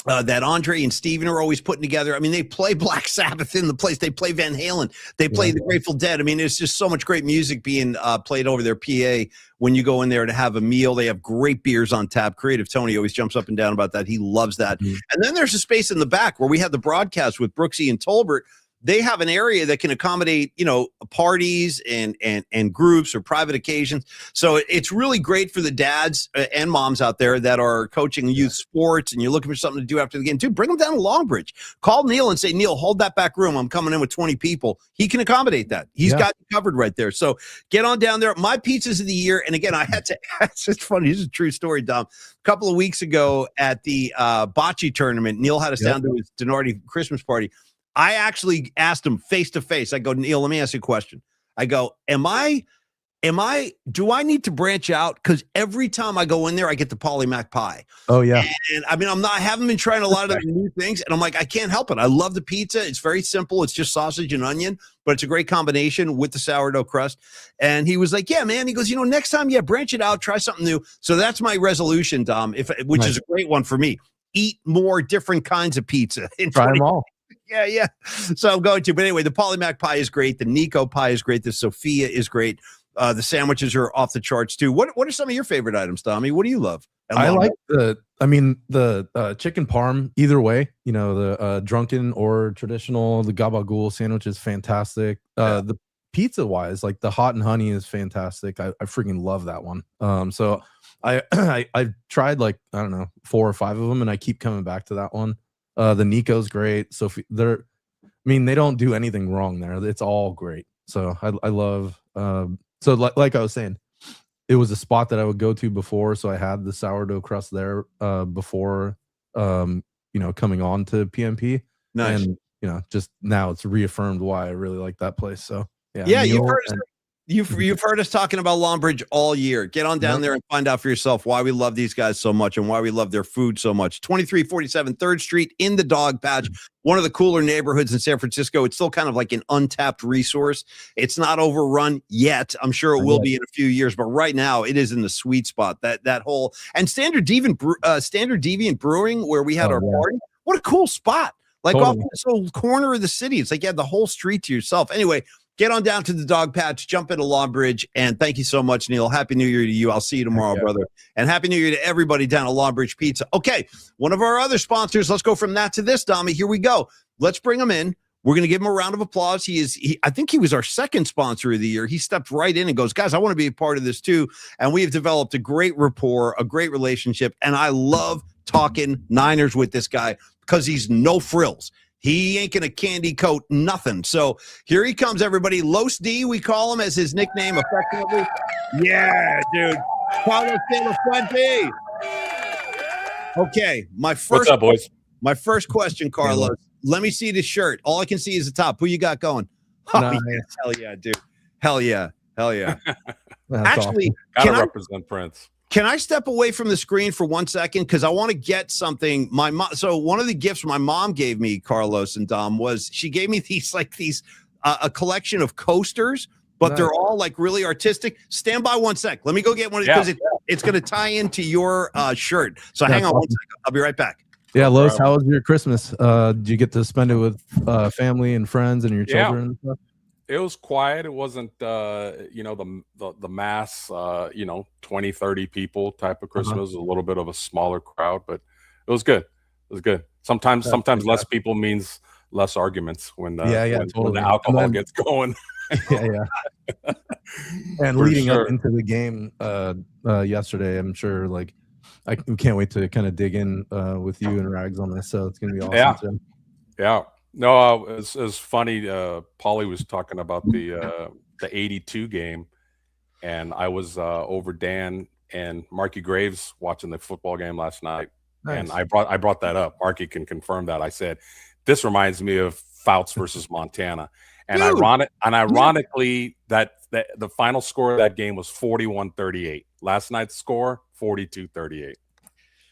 S1: that Andre and Steven are always putting together. I mean, they play Black Sabbath in the place. They play Van Halen. They play the Grateful Dead. I mean, there's just so much great music being played over their PA when you go in there to have a meal. They have great beers on tap. Creative Tony always jumps up and down about that. He loves that. And then there's a space in the back where we have the broadcast with Brooksy and Tolbert. They have an area that can accommodate, parties and groups or private occasions. So it's really great for the dads and moms out there that are coaching youth sports and you're looking for something to do after the game. Dude, bring them down to Longbridge. Call Neil and say, Neil, hold that back room. I'm coming in with 20 people. He can accommodate that. He's got you covered right there. So get on down there. My pizzas of the year. And again, I had to, it's just funny. This is a true story, Dom. A couple of weeks ago at the bocce tournament, Neil had us down to his Denardi Christmas party. I actually asked him face to face. I go, Neil, let me ask you a question. I go, do I need to branch out? Because every time I go in there, I get the Polymac pie.
S2: Oh, yeah.
S1: And I mean, I haven't been trying a lot of the new things. And I'm like, I can't help it. I love the pizza. It's very simple. It's just sausage and onion, but it's a great combination with the sourdough crust. And he was like, yeah, man. He goes, next time, branch it out, try something new. So that's my resolution, Dom, which is a great one for me. Eat more different kinds of pizza.
S2: Try them all.
S1: Yeah. So I'm going to. But anyway, the Polymac pie is great. The Nico pie is great. The Sophia is great. The sandwiches are off the charts too. What are some of your favorite items, Tommy? What do you love?
S2: I like the chicken parm either way. The drunken or traditional. The gabagool sandwich is fantastic. The pizza wise, like the hot and honey is fantastic. I freaking love that one. So I've tried 4 or 5 of them, and I keep coming back to that one. The Nico's great. So they don't do anything wrong there. It's all great. So I love. So like I was saying, it was a spot that I would go to before. So I had the sourdough crust there before, coming on to PMP.
S1: Nice.
S2: And just now it's reaffirmed why I really like that place. So
S1: yeah, you've heard us talking about Longbridge all year. Get on down there and find out for yourself why we love these guys so much and why we love their food so much. 2347 3rd Street in the Dog Patch, one of the cooler neighborhoods in San Francisco. It's still kind of like an untapped resource. It's not overrun yet. I'm sure it will be in a few years, but right now it is in the sweet spot. That whole and Standard Deviant Brewing, where we had our party. What a cool spot! Like off this little corner of the city. It's like you had the whole street to yourself. Anyway. Get on down to the Dog Patch, jump into Longbridge, and thank you so much, Neil. Happy New Year to you. I'll see you tomorrow, brother. And Happy New Year to everybody down at Longbridge Pizza. Okay, one of our other sponsors. Let's go from that to this, Dommy. Here we go. Let's bring them in. We're going to give him a round of applause. I think he was our second sponsor of the year. He stepped right in and goes, guys, I want to be a part of this too. And we have developed a great rapport, a great relationship. And I love talking Niners with this guy because he's no frills. He ain't going to candy coat nothing. So here he comes, everybody. Los D, we call him as his nickname affectionately. Yeah, dude. Carlos de la Fuente. Okay,
S3: What's up, boys?
S1: My first question, Carlos. Let me see the shirt. All I can see is the top. Who you got going? Oh,
S2: Nice.
S1: yeah. Hell yeah, dude. Hell yeah.
S2: That's
S1: Actually,
S3: Gotta represent Prince.
S1: can I step away from the screen for 1 second? Because I want to get something. So one of the gifts my mom gave me, Carlos and Dom, was she gave me these a collection of coasters, but
S2: Nice.
S1: they're all like really artistic. Stand by 1 sec. Let me go get one because it's going to tie into your shirt. So hang on 1 second. I'll be right back.
S2: Yeah, Los, how was your Christmas? Did you get to spend it with family and friends and your children and stuff?
S3: It was quiet. It wasn't, the mass, 20, 30 people type of Christmas. It was a little bit of a smaller crowd, but it was good. It was good. Sometimes less people means less arguments when when the alcohol gets going.
S2: Yeah. And leading up into the game yesterday, I'm sure I can't wait to kind of dig in with you and Rags on this. So it's going to be awesome.
S3: Yeah. No, it's funny. Paulie was talking about the 82 game, and I was over Dan and Marky Graves watching the football game last night. Nice. And I brought that up. Marky can confirm that. I said, this reminds me of Fouts versus Montana. And ironically, that the final score of that game was 41-38. Last night's score, 42-38.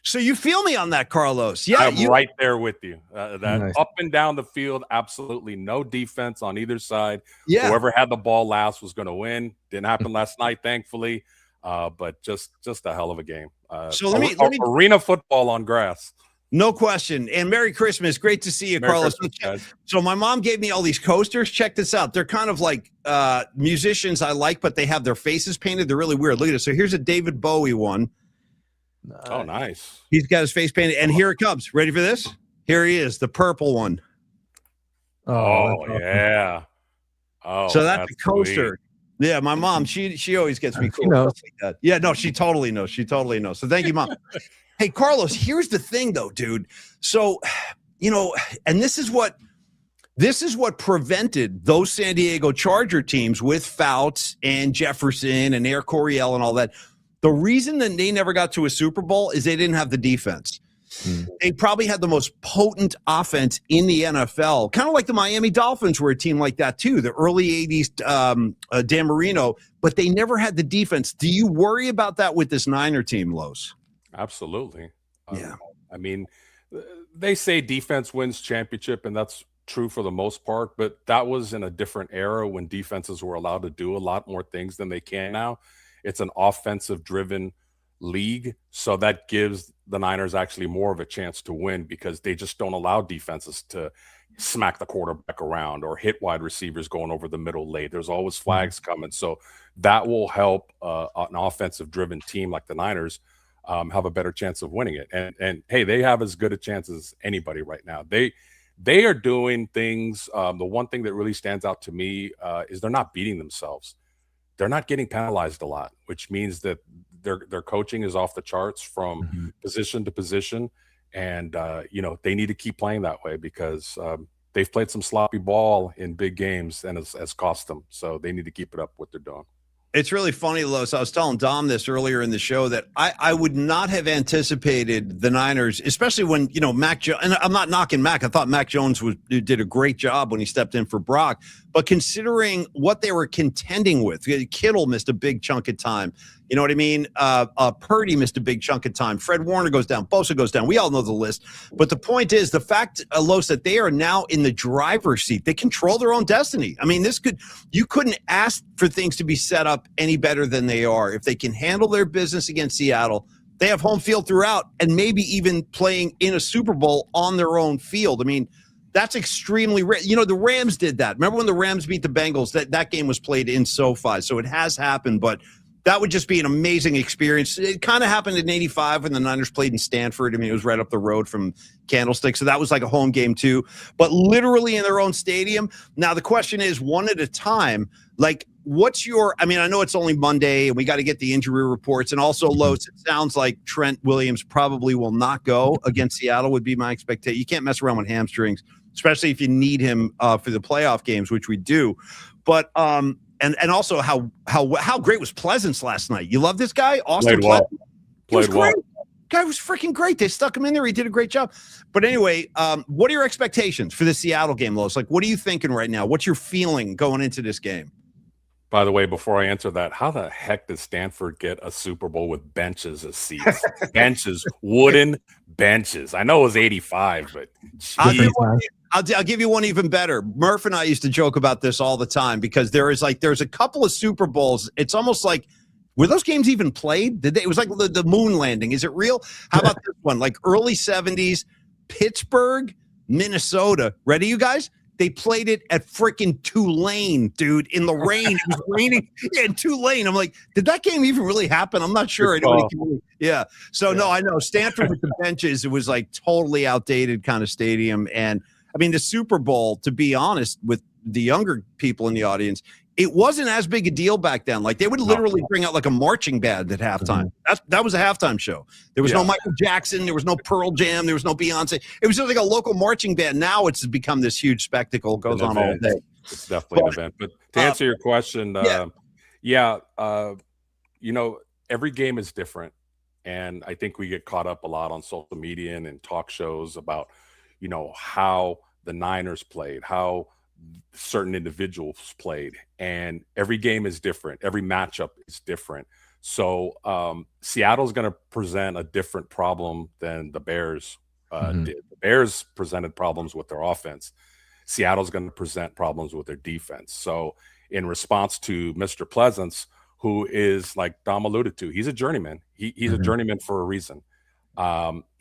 S1: So you feel me on that, Carlos? Yeah,
S3: I'm right there with you. Nice. Up and down the field, absolutely no defense on either side. Yeah. Whoever had the ball last was going to win. Didn't happen last night, thankfully. But just a hell of a game.
S1: So let me
S3: arena football on grass.
S1: No question. And Merry Christmas. Great to see you,
S3: Merry
S1: Carlos.
S3: Christmas,
S1: so my mom gave me all these coasters. Check this out. They're kind of like musicians I like, but they have their faces painted. They're really weird. Look at this. So here's a David Bowie one.
S3: Oh, nice.
S1: He's got his face painted. And here it comes. Ready for this? Here he is, the purple one.
S3: Oh, yeah. Oh,
S1: so that's a coaster. Sweet. Yeah, my mom, she always gets me cool. Like that. Yeah, no, she totally knows. So thank you, Mom. Hey, Carlos, here's the thing, though, dude. So, and this is what prevented those San Diego Charger teams with Fouts and Jefferson and Air Coryell and all that. The reason that they never got to a Super Bowl is they didn't have the defense. They probably had the most potent offense in the NFL, kind of like the Miami Dolphins were a team like that too, the early 80s Dan Marino, but they never had the defense. Do you worry about that with this Niner team, Los?
S3: Absolutely.
S1: Yeah.
S3: I mean, they say defense wins championship, and that's true for the most part, but that was in a different era when defenses were allowed to do a lot more things than they can now. It's an offensive-driven league, so that gives the Niners actually more of a chance to win because they just don't allow defenses to smack the quarterback around or hit wide receivers going over the middle late. There's always flags coming, so that will help an offensive-driven team like the Niners have a better chance of winning it. And hey, they have as good a chance as anybody right now. They are doing things. The one thing that really stands out to me is they're not beating themselves. They're not getting penalized a lot, which means that their coaching is off the charts from position to position. And, they need to keep playing that way because they've played some sloppy ball in big games and has cost them. So they need to keep it up what they're doing.
S1: It's really funny, Los. I was telling Dom this earlier in the show that I would not have anticipated the Niners, especially when, Mac Jones, and I'm not knocking Mac. I thought Mac Jones did a great job when he stepped in for Brock. But considering what they were contending with, Kittle missed a big chunk of time. You know what I mean? Purdy missed a big chunk of time. Fred Warner goes down. Bosa goes down. We all know the list. But the point is the fact, Los, that they are now in the driver's seat. They control their own destiny. I mean, you couldn't ask for things to be set up any better than they are. If they can handle their business against Seattle, they have home field throughout and maybe even playing in a Super Bowl on their own field. I mean, that's extremely rare. The Rams did that. Remember when the Rams beat the Bengals? That game was played in SoFi. So it has happened, but that would just be an amazing experience. It kind of happened in '85 when the Niners played in Stanford. I mean, it was right up the road from Candlestick, so that was like a home game too, but literally in their own stadium. Now the question is, one at a time, like, what's your, I mean, I know it's only Monday and we got to get the injury reports, and also Los, it sounds like Trent Williams probably will not go against Seattle, would be my expectation. You can't mess around with hamstrings, especially if you need him for the playoff games, which we do. But and also how great was Pleasance last night? You love this guy, Austin Pleasance.
S3: Played well.
S1: Guy was freaking great. They stuck him in there. He did a great job. But anyway, what are your expectations for the Seattle game, Los? Like, what are you thinking right now? What's your feeling going into this game?
S3: By the way, before I answer that, how the heck did Stanford get a Super Bowl with benches as seats? Benches, wooden benches. I know it was 85, but
S1: I'll give you one even better. Murph and I used to joke about this all the time because there's a couple of Super Bowls. It's almost like, were those games even played? It was like the moon landing. Is it real? How about this one? Like early 70s, Pittsburgh, Minnesota. Ready, you guys? They played it at freaking Tulane, dude, in the rain. It was raining in Tulane. I'm like, did that game even really happen? I'm not sure. Yeah. So, no, I know. Stanford with the benches, it was like totally outdated kind of stadium. And, I mean, the Super Bowl, to be honest, with the younger people in the audience, it wasn't as big a deal back then. Like, they would literally bring out like a marching band at halftime. That was a halftime show. There was no Michael Jackson. There was no Pearl Jam. There was no Beyonce. It was just like a local marching band. Now it's become this huge spectacle. It goes on all day.
S3: It's definitely an event. But to answer your question, you know, every game is different. And I think we get caught up a lot on social media and in talk shows about, you know, how the Niners played, how certain individuals played, and every game is different. Every matchup is different. So Seattle's going to present a different problem than the Bears did. The Bears presented problems with their offense. Seattle's going to present problems with their defense. So in response to Mr. Pleasance, who is, like Dom alluded to, he's a journeyman. He's a journeyman for a reason.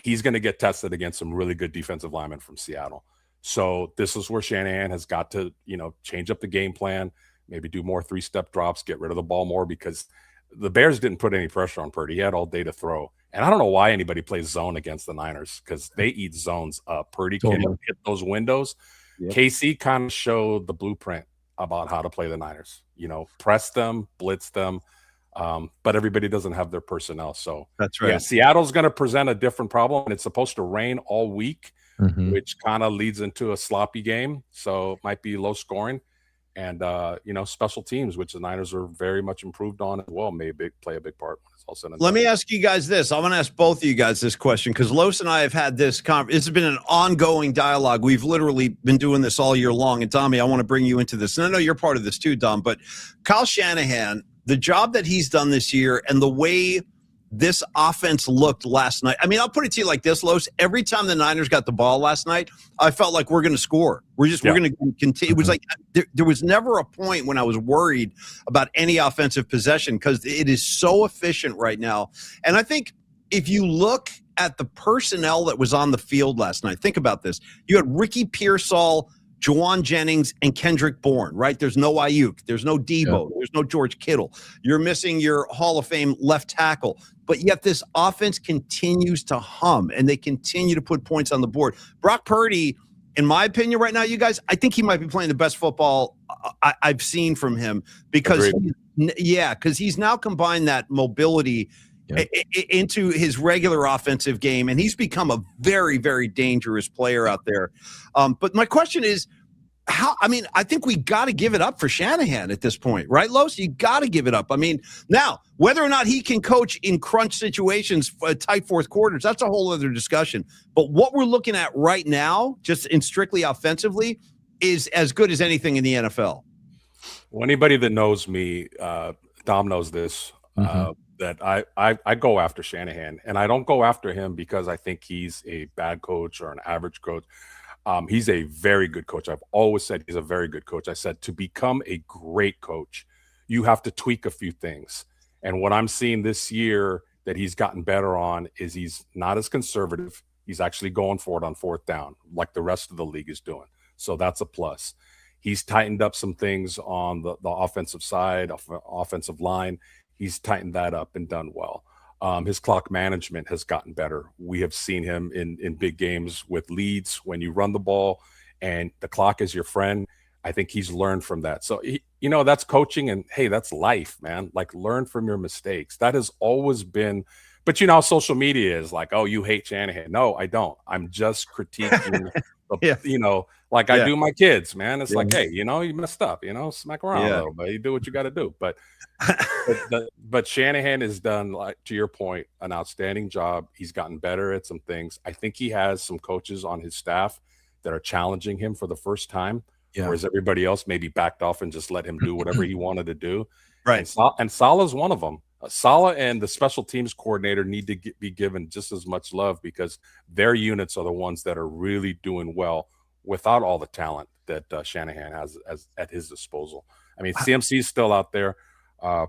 S3: He's going to get tested against some really good defensive linemen from Seattle. So this is where Shanahan has got to, you know, change up the game plan, maybe do more three-step drops, get rid of the ball more, because the Bears didn't put any pressure on Purdy. He had all day to throw. And I don't know why anybody plays zone against the Niners, because they eat zones up. Purdy can hit those windows. Yep. KC kind of showed the blueprint about how to play the Niners. You know, press them, blitz them, but everybody doesn't have their personnel. So
S1: that's right.
S3: Yeah, Seattle's going to present a different problem, and it's supposed to rain all week. Which kind of leads into a sloppy game. So it might be low scoring. And, you know, special teams, which the Niners are very much improved on as well, may play a big part when it's all said and done.
S1: Let me ask you guys this. I want to ask both of you guys this question, because Los and I have had this this has been an ongoing dialogue. We've literally been doing this all year long. And, Tommy, I want to bring you into this. And I know you're part of this too, Dom. But Kyle Shanahan, the job that he's done this year and the way this offense looked last night. I mean, I'll put it to you like this, Los. Every time the Niners got the ball last night, I felt like we're going to score. We're going to continue. It was like there was never a point when I was worried about any offensive possession, because it is so efficient right now. And I think if you look at the personnel that was on the field last night, think about this. You had Ricky Pearsall, Juwan Jennings, and Kendrick Bourne, right? There's no Ayuk. There's no Debo. There's no George Kittle. You're missing your Hall of Fame left tackle. But yet this offense continues to hum, and they continue to put points on the board. Brock Purdy, in my opinion right now, you guys, I think he might be playing the best football I've seen from him, because he's now combined that mobility into his regular offensive game, and he's become a very, very dangerous player out there. But my question is, I think we got to give it up for Shanahan at this point, right, Los? You got to give it up. I mean, now, whether or not he can coach in crunch situations, tight fourth quarters, that's a whole other discussion. But what we're looking at right now, just in strictly offensively, is as good as anything in the NFL.
S3: Well, anybody that knows me, Dom knows this, that I go after Shanahan, and I don't go after him because I think he's a bad coach or an average coach. He's a very good coach. I've always said he's a very good coach. I said, to become a great coach, you have to tweak a few things. And what I'm seeing this year that he's gotten better on is he's not as conservative. He's actually going for it on fourth down, like the rest of the league is doing. So that's a plus. He's tightened up some things on the offensive side, offensive line. He's tightened that up and done well. His clock management has gotten better. We have seen him in big games with leads when you run the ball and the clock is your friend. I think he's learned from that. So, that's coaching, and hey, that's life, man. Like, learn from your mistakes. That has always been, but how social media is like, oh, you hate Shanahan. No, I don't. I'm just critiquing, I do my kids, man. It's like, hey, you messed up, smack around a little bit. You do what you got to do. But Shanahan has done, like, to your point, an outstanding job. He's gotten better at some things. I think he has some coaches on his staff that are challenging him for the first time. Yeah. Whereas everybody else maybe backed off and just let him do whatever he wanted to do.
S1: Right.
S3: And Salah's one of them. Salah and the special teams coordinator need to be given just as much love, because their units are the ones that are really doing well without all the talent that Shanahan has at his disposal. I mean, CMC's still out there.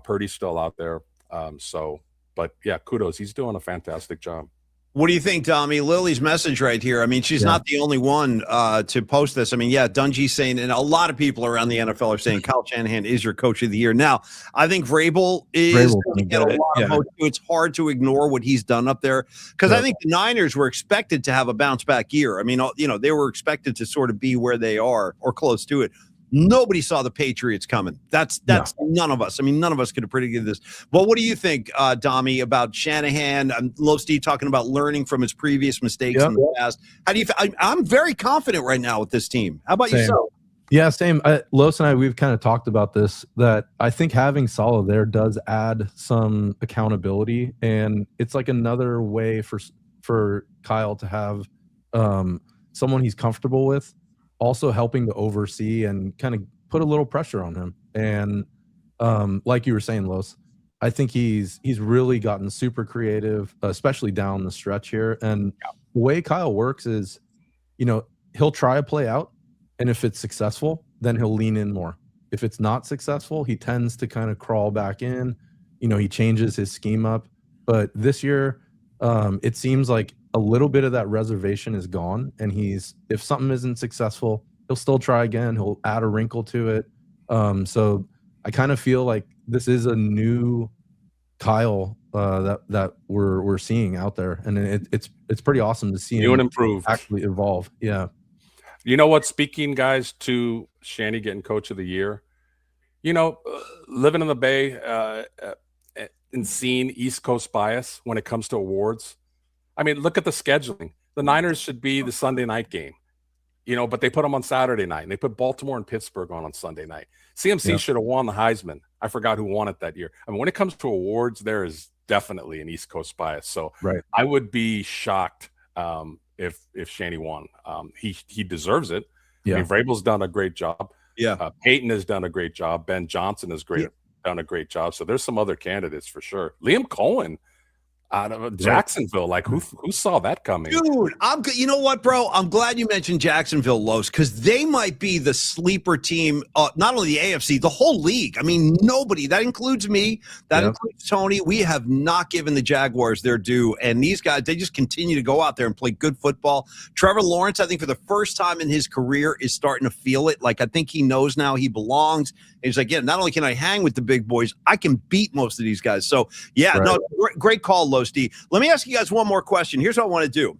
S3: Purdy's still out there. But yeah, kudos. He's doing a fantastic job.
S1: What do you think, Tommy? Lily's message right here. I mean, she's not the only one to post this. I mean, Dungy's saying, and a lot of people around the NFL are saying Kyle Shanahan is your coach of the year. Now, I think Vrabel is going to get a lot of votes. It's hard to ignore what he's done up there, because I think the Niners were expected to have a bounce back year. I mean, they were expected to sort of be where they are or close to it. Nobody saw the Patriots coming. That's none of us. I mean, none of us could have predicted this. Well, what do you think, Dommy, about Shanahan? Low Steve talking about learning from his previous mistakes in the past. How do you? I'm very confident right now with this team. How about yourself?
S2: Yeah, same. Los and I, we've kind of talked about this, that I think having Salah there does add some accountability, and it's like another way for Kyle to have someone he's comfortable with, also helping to oversee and kind of put a little pressure on him. And like you were saying, Los, I think he's really gotten super creative, especially down the stretch here. And the way Kyle works is, he'll try a play out, and if it's successful, then he'll lean in more. If it's not successful, he tends to kind of crawl back in. He changes his scheme up. But this year, it seems like a little bit of that reservation is gone, and if something isn't successful, he'll still try again. He'll add a wrinkle to it. So I kind of feel like this is a new Kyle that we're seeing out there, and it's pretty awesome to see him
S3: improve,
S2: actually evolve. Yeah.
S3: You know what? Speaking, guys, to Shanny getting Coach of the Year, living in the Bay and seeing East Coast bias when it comes to awards. I mean, look at the scheduling. The Niners should be the Sunday night game, but they put them on Saturday night, and they put Baltimore and Pittsburgh on Sunday night. CMC should have won the Heisman. I forgot who won it that year. I mean, when it comes to awards, there is definitely an East Coast bias. So I would be shocked if Shanny won. He deserves it. Yeah. I mean, Vrabel's done a great job.
S1: Yeah.
S3: Peyton has done a great job. Ben Johnson has done a great job. So there's some other candidates for sure. Liam Cohen out of Jacksonville, like who saw that coming?
S1: Dude, you know what, bro? I'm glad you mentioned Jacksonville, Los, because they might be the sleeper team, not only the AFC, the whole league. I mean, nobody, that includes me, that includes Tony. We have not given the Jaguars their due, and these guys, they just continue to go out there and play good football. Trevor Lawrence, I think for the first time in his career, is starting to feel it. Like, I think he knows now he belongs. And he's like, not only can I hang with the big boys, I can beat most of these guys. So, great call, Losty. Let me ask you guys one more question. Here's what I want to do.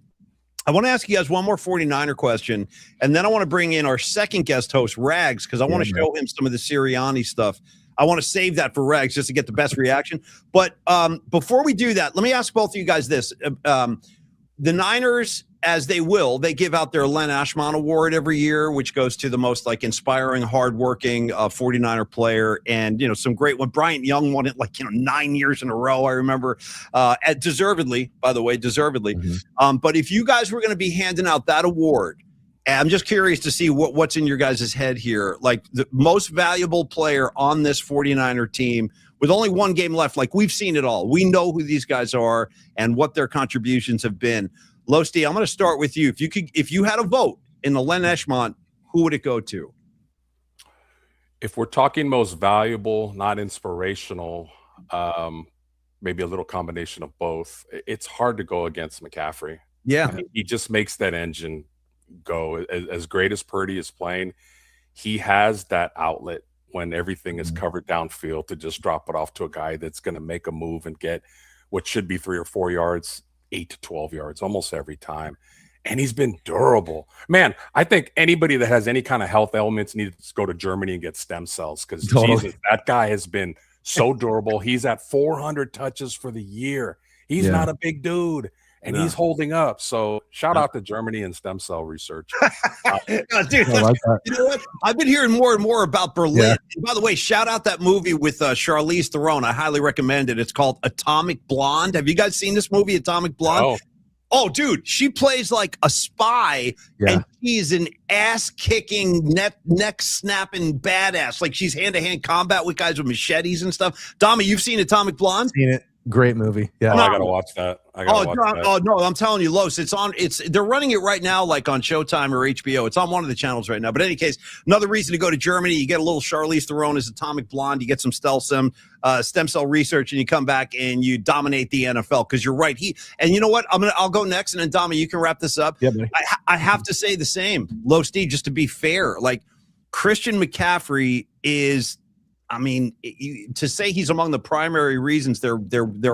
S1: I want to ask you guys one more 49er question, and then I want to bring in our second guest host, Rags, because I want to show him some of the Sirianni stuff. I want to save that for Rags just to get the best reaction. But before we do that, let me ask both of you guys this. The Niners, as they give out their Len Ashmon Award every year, which goes to the most inspiring, hardworking 49er player. And, some great one. Bryant Young won it 9 years in a row. I remember deservedly, by the way, Mm-hmm. But if you guys were going to be handing out that award, I'm just curious to see what's in your guys' head here. Like the most valuable player on this 49er team with only one game left. Like, we've seen it all. We know who these guys are and what their contributions have been. Losty, I'm going to start with you. If you had a vote in the Len Eshmont, who would it go to?
S3: If we're talking most valuable, not inspirational, maybe a little combination of both, it's hard to go against McCaffrey.
S1: Yeah.
S3: I mean, he just makes that engine go. As great as Purdy is playing, he has that outlet when everything is covered downfield to just drop it off to a guy that's going to make a move and get what should be 3 or 4 yards, 8 to 12 yards almost every time. And he's been durable. Man, I think anybody that has any kind of health ailments needs to go to Germany and get stem cells because, Jesus, that guy has been so durable. He's at 400 touches for the year. He's not a big dude, and he's holding up. So shout out to Germany and stem cell research.
S1: Dude, you know what? I've been hearing more and more about Berlin. Yeah. And by the way, shout out that movie with Charlize Theron. I highly recommend it. It's called Atomic Blonde. Have you guys seen this movie, Atomic Blonde? Oh, dude, she plays like a spy, and she's an ass-kicking, neck-snapping badass. Like, she's hand-to-hand combat with guys with machetes and stuff. Dami, you've seen Atomic Blonde?
S2: Seen it. Great movie. Yeah,
S3: I gotta watch that.
S1: Oh no, I'm telling you, Los, they're running it right now, like on Showtime or HBO. It's on one of the channels right now. But in any case, another reason to go to Germany. You get a little Charlize Theron as Atomic Blonde. You get some stem cell research, and you come back and you dominate the NFL because you're right. And you know what? I'll go next, and then Dami, you can wrap this up.
S2: Yeah, buddy.
S1: I have to say the same, Los D, just to be fair. Like, Christian McCaffrey is. I mean, to say he's among the primary reasons there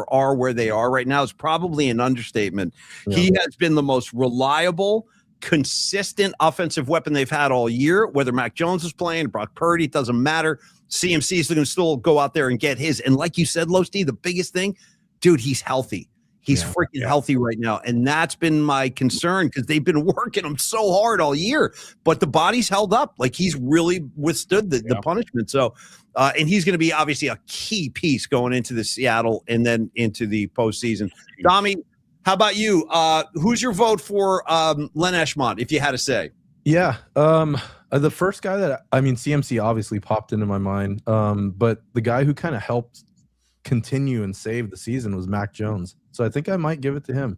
S1: are where they are right now is probably an understatement. Yeah. He has been the most reliable, consistent offensive weapon they've had all year. Whether Mac Jones is playing, Brock Purdy, it doesn't matter. CMC is going to still go out there and get his. And like you said, Los D, the biggest thing, dude, he's healthy. He's freaking healthy right now. And that's been my concern because they've been working him so hard all year. But the body's held up. Like, he's really withstood the punishment. So, and he's going to be obviously a key piece going into the Seattle and then into the postseason. Dami, how about you? Who's your vote for Len Eshmont, if you had to say?
S2: Yeah. The first guy CMC obviously popped into my mind. But the guy who kind of helped continue and save the season was Mac Jones. So I think I might give it to him.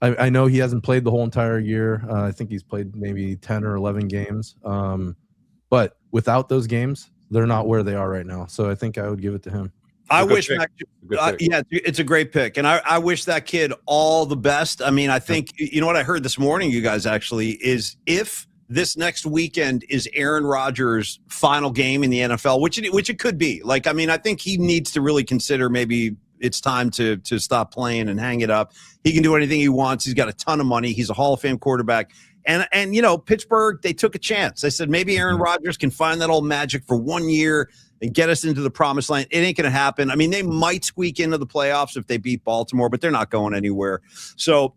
S2: I know he hasn't played the whole entire year. I think he's played maybe 10 or 11 games. But without those games, they're not where they are right now. So I think I would give it to him.
S1: I wish it's a great pick. And I wish that kid all the best. I mean, I think, you know what I heard this morning, you guys, actually, is if this next weekend is Aaron Rodgers' final game in the NFL, which it could be. Like, I mean, I think he needs to really consider maybe it's time to stop playing and hang it up. He can do anything he wants. He's got a ton of money. He's a Hall of Fame quarterback. And you know, Pittsburgh, they took a chance. They said maybe Aaron Rodgers can find that old magic for 1 year and get us into the promised land. It ain't going to happen. I mean, they might squeak into the playoffs if they beat Baltimore, but they're not going anywhere. So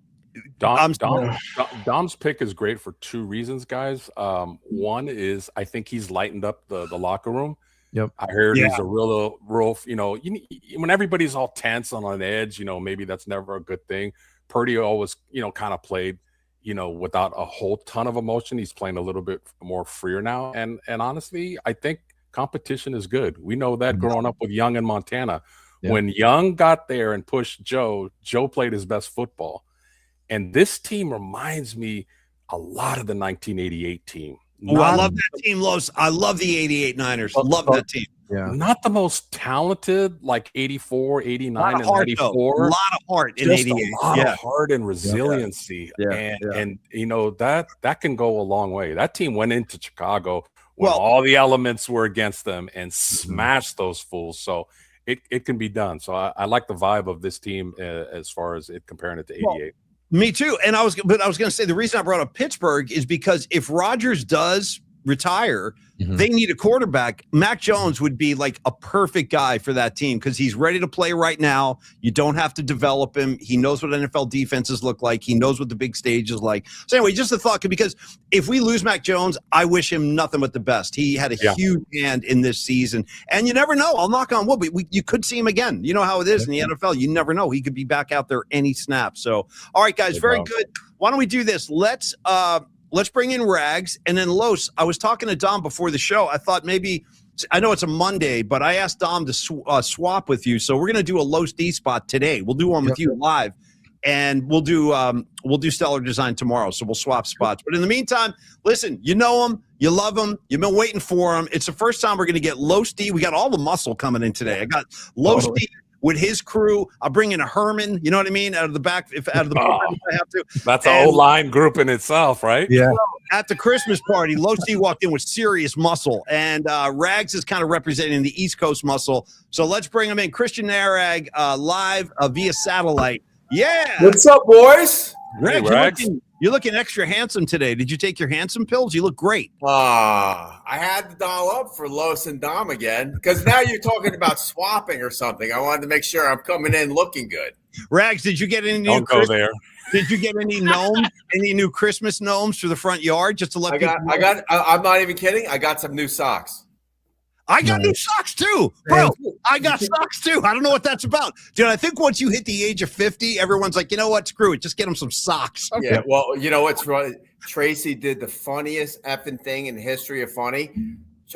S3: Dom's pick is great for two reasons, guys. One is I think he's lightened up the locker room.
S2: Yep.
S3: I heard he's a real, you know, when everybody's all tense and on edge, you know, maybe that's never a good thing. Purdy always, you know, kind of played, you know, without a whole ton of emotion. He's playing a little bit more freer now. And honestly, I think competition is good. We know that growing up with Young in Montana. Yep. When Young got there and pushed Joe played his best football. And this team reminds me a lot of the 1988 team.
S1: I love that team, Los. I love the 88 Niners. Love that team.
S2: Yeah.
S3: Not the most talented, like 84, 89, and 94.
S1: A lot of heart in 88.
S3: A lot of heart and resiliency. And you know, that can go a long way. That team went into Chicago when all the elements were against them and smashed those fools. So it can be done. So I like the vibe of this team as far as it comparing it to 88.
S1: Me too. And I was going to say the reason I brought up Pittsburgh is because if Rodgers does retire, they need a quarterback. Mac Jones would be like a perfect guy for that team because he's ready to play right now. You don't have to develop him. He knows what NFL defenses look like. He knows what the big stage is like. So anyway, just a thought, because if we lose Mac Jones, I wish him nothing but the best. He had a huge hand in this season. And you never know. I'll knock on wood, but you could see him again. You know how it is in the NFL. You never know. He could be back out there any snap. So, all right, guys, very good. Why don't we do this? Let's bring in Rags, and then Los. I was talking to Dom before the show. I thought maybe, I know it's a Monday, but I asked Dom to swap with you. So we're going to do a Los D spot today. We'll do one with you live, and we'll do Stellar Design tomorrow. So we'll swap spots. But in the meantime, listen, you know him, you love him, you've been waiting for him. It's the first time we're going to get Los D. We got all the muscle coming in today. I got Los D with his crew. I'll bring in a Herman, you know what I mean, out of the back, out of the bullpen if I have to.
S3: That's an old line group in itself, right?
S2: Yeah.
S1: At the Christmas party, Low C walked in with serious muscle, and Rags is kind of representing the East Coast muscle. So let's bring him in. Christian Narag live via satellite. Yeah.
S5: What's up, boys?
S1: Rags,
S3: Hey, Rags.
S1: you're looking extra handsome today. Did you take your handsome pills? You look great.
S5: I had to dial up for Los and Dom again because now you're talking about swapping or something. I wanted to make sure I'm coming in looking good.
S1: Rags, did you get any new
S3: Don't go there.
S1: Did you get any gnomes, any new Christmas gnomes for the front yard just to let people know?
S5: I'm not even kidding. I got some new socks.
S1: I got new socks too, bro. I got socks too. I don't know what that's about, dude. I think once you hit the age of 50, everyone's like, you know what? Screw it. Just get them some socks. Okay.
S5: Yeah. Well, you know what's funny? Tracy did the funniest effing thing in the history of funny.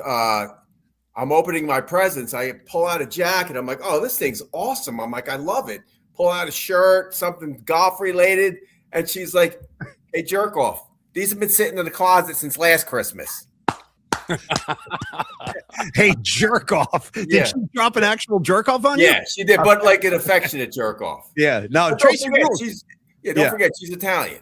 S5: I'm opening my presents. I pull out a jacket. I'm like, oh, this thing's awesome. I'm like, I love it. Pull out a shirt, something golf related, and she's like, hey, jerk off. These have been sitting in the closet since last Christmas.
S1: Hey, jerk off. Did she drop an actual jerk off on you?
S5: Yeah, she did, but like an affectionate jerk off.
S1: Yeah. No,
S5: But
S1: Tracy,
S5: don't forget, she's Italian.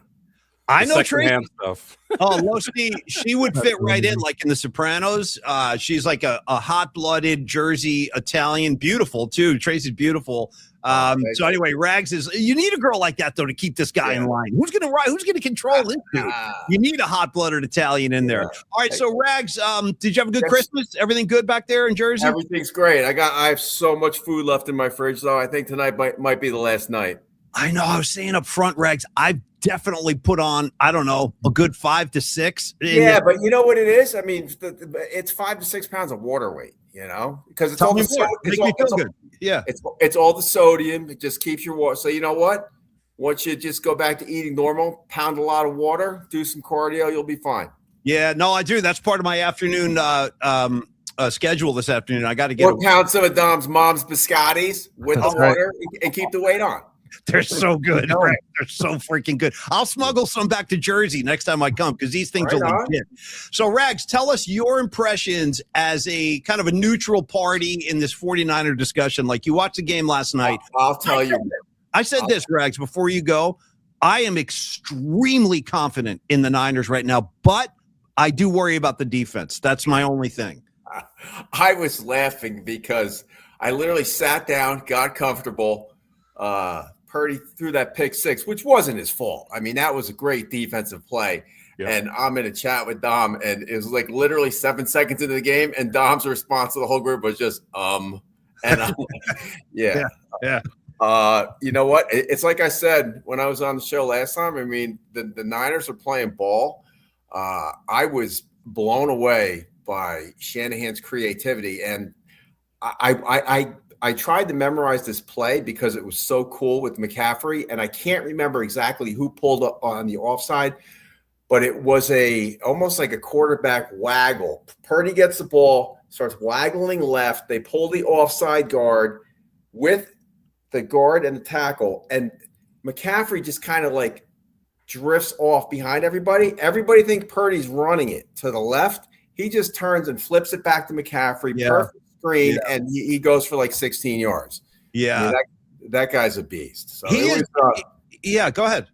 S1: I know Tracy.
S3: Secondhand stuff.
S1: Oh, Losti, she would fit right in, like in The Sopranos. She's like a hot-blooded Jersey Italian, beautiful too. Tracy's beautiful. So anyway, Rags is. You need a girl like that though to keep this guy in line. Who's gonna ride? Who's gonna control this dude? You need a hot-blooded Italian in there. All right, so Rags, did you have a good Christmas? Everything good back there in Jersey?
S5: Everything's great. I have so much food left in my fridge though. I think tonight might be the last night.
S1: I know. I was saying up front, Rags. I've definitely put on, I don't know, a good 5 to 6.
S5: Yeah, but you know what it is? I mean, it's 5 to 6 pounds of water weight. You know, because it's all the it's all the sodium. It just keeps your water. So you know what? Once you just go back to eating normal, pound a lot of water, do some cardio, you'll be fine.
S1: Yeah, no, I do. That's part of my afternoon schedule this afternoon. I got to get
S5: or pound some of Dom's mom's biscottis with the water and keep the weight on.
S1: They're so good. Right? They're so freaking good. I'll smuggle some back to Jersey next time I come because these things are legit. So, Rags, tell us your impressions as a kind of a neutral party in this 49er discussion. Like you watched the game last night.
S5: I'll tell you.
S1: I said this, Rags, before you go. I am extremely confident in the Niners right now, but I do worry about the defense. That's my only thing.
S5: I was laughing because I literally sat down, got comfortable. Purdy threw that pick six, which wasn't his fault. I mean, that was a great defensive play. Yep. And I'm in a chat with Dom, and it was like literally 7 seconds into the game, and Dom's response to the whole group was just, and I'm like, yeah. You know what? It's like I said when I was on the show last time. I mean, the Niners are playing ball. I was blown away by Shanahan's creativity, and I tried to memorize this play because it was so cool with McCaffrey, and I can't remember exactly who pulled up on the offside, but it was almost like a quarterback waggle. Purdy gets the ball, starts waggling left. They pull the offside guard with the guard and the tackle, and McCaffrey just kind of like drifts off behind everybody. Everybody thinks Purdy's running it to the left. He just turns and flips it back to McCaffrey. Yeah. Perfect screen, and he goes for like 16 yards.
S1: Yeah,
S5: I mean, that guy's a beast. So
S1: go ahead.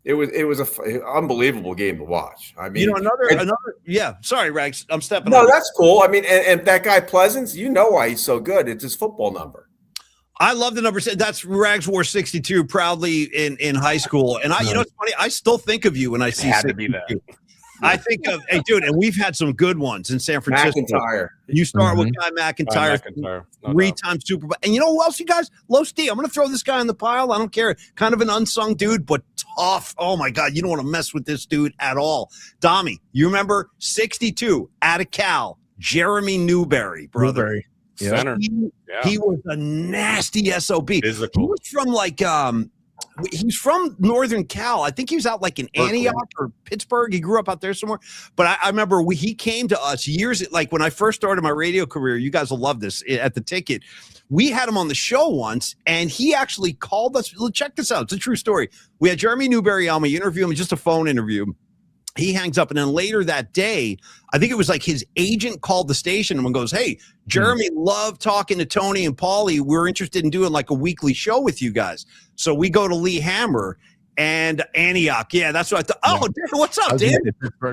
S5: It was an unbelievable game to watch. I mean,
S1: another. Yeah, sorry, Rags, I'm stepping.
S5: No, that's cool. I mean, and that guy Pleasance, you know why he's so good? It's his football number.
S1: I love the number. That's Rags wore 62 proudly in high school, and you know what's funny? I still think of you when I see.
S3: Had to be that.
S1: I think of, hey, dude, and we've had some good ones in San Francisco.
S5: McIntyre.
S1: You start with Guy McIntyre, three-time Super Bowl. And you know who else, you guys? Low D. I'm going to throw this guy in the pile. I don't care. Kind of an unsung dude, but tough. Oh, my God. You don't want to mess with this dude at all. Dommy, you remember 62 out of Cal, Jeremy Newberry, brother.
S2: Newberry.
S3: Yeah. Center.
S1: He was a nasty SOB.
S3: Physical.
S1: He was from like he's from Northern Cal. I think he was out like in Antioch or Pittsburgh. He grew up out there somewhere. But I remember he came to us years, like when I first started my radio career. You guys will love this at the Ticket. We had him on the show once, and he actually called us. Check this out. It's a true story. We had Jeremy Newberry on. We interviewed him, just a phone interview. He hangs up, and then later that day, I think it was like his agent called the station and goes, "Hey, Jeremy, loved talking to Tony and Paulie. We're interested in doing like a weekly show with you guys." So we go to Lee Hammer and Antioch. Yeah, that's what I thought. Oh, Dan, what's up, Dan?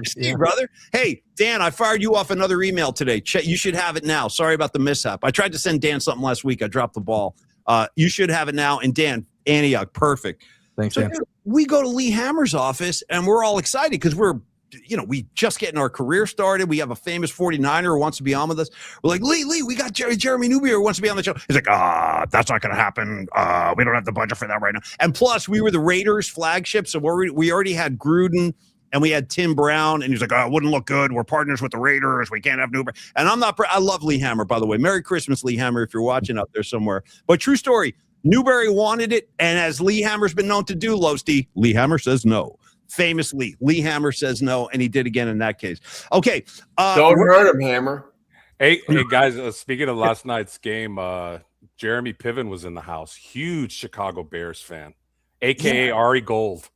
S1: Steve, brother. Hey, Dan, I fired you off another email today. You should have it now. Sorry about the mishap. I tried to send Dan something last week. I dropped the ball. You should have it now. And Dan, Antioch, perfect.
S2: Thanks,
S1: So
S2: Dan.
S1: dude, we go to Lee Hammer's office, and we're all excited because we just getting our career started. We have a famous 49er who wants to be on with us. We're like, Lee, we got Jeremy Newby who wants to be on the show. He's like, that's not going to happen. We don't have the budget for that right now. And plus, we were the Raiders flagship, so we already had Gruden and we had Tim Brown. And he's like, it wouldn't look good. We're partners with the Raiders. We can't have Newberry. And I love Lee Hammer, by the way. Merry Christmas, Lee Hammer, if you're watching out there somewhere. But true story, Newberry wanted it, and as Lee Hammer's been known to do, Losty, Lee Hammer says no. Famously, Lee Hammer says no, and he did again in that case. Okay.
S5: Don't hurt him, Hammer.
S3: Hey, guys, speaking of last night's game, Jeremy Piven was in the house. Huge Chicago Bears fan, a.k.a. Ari Gold.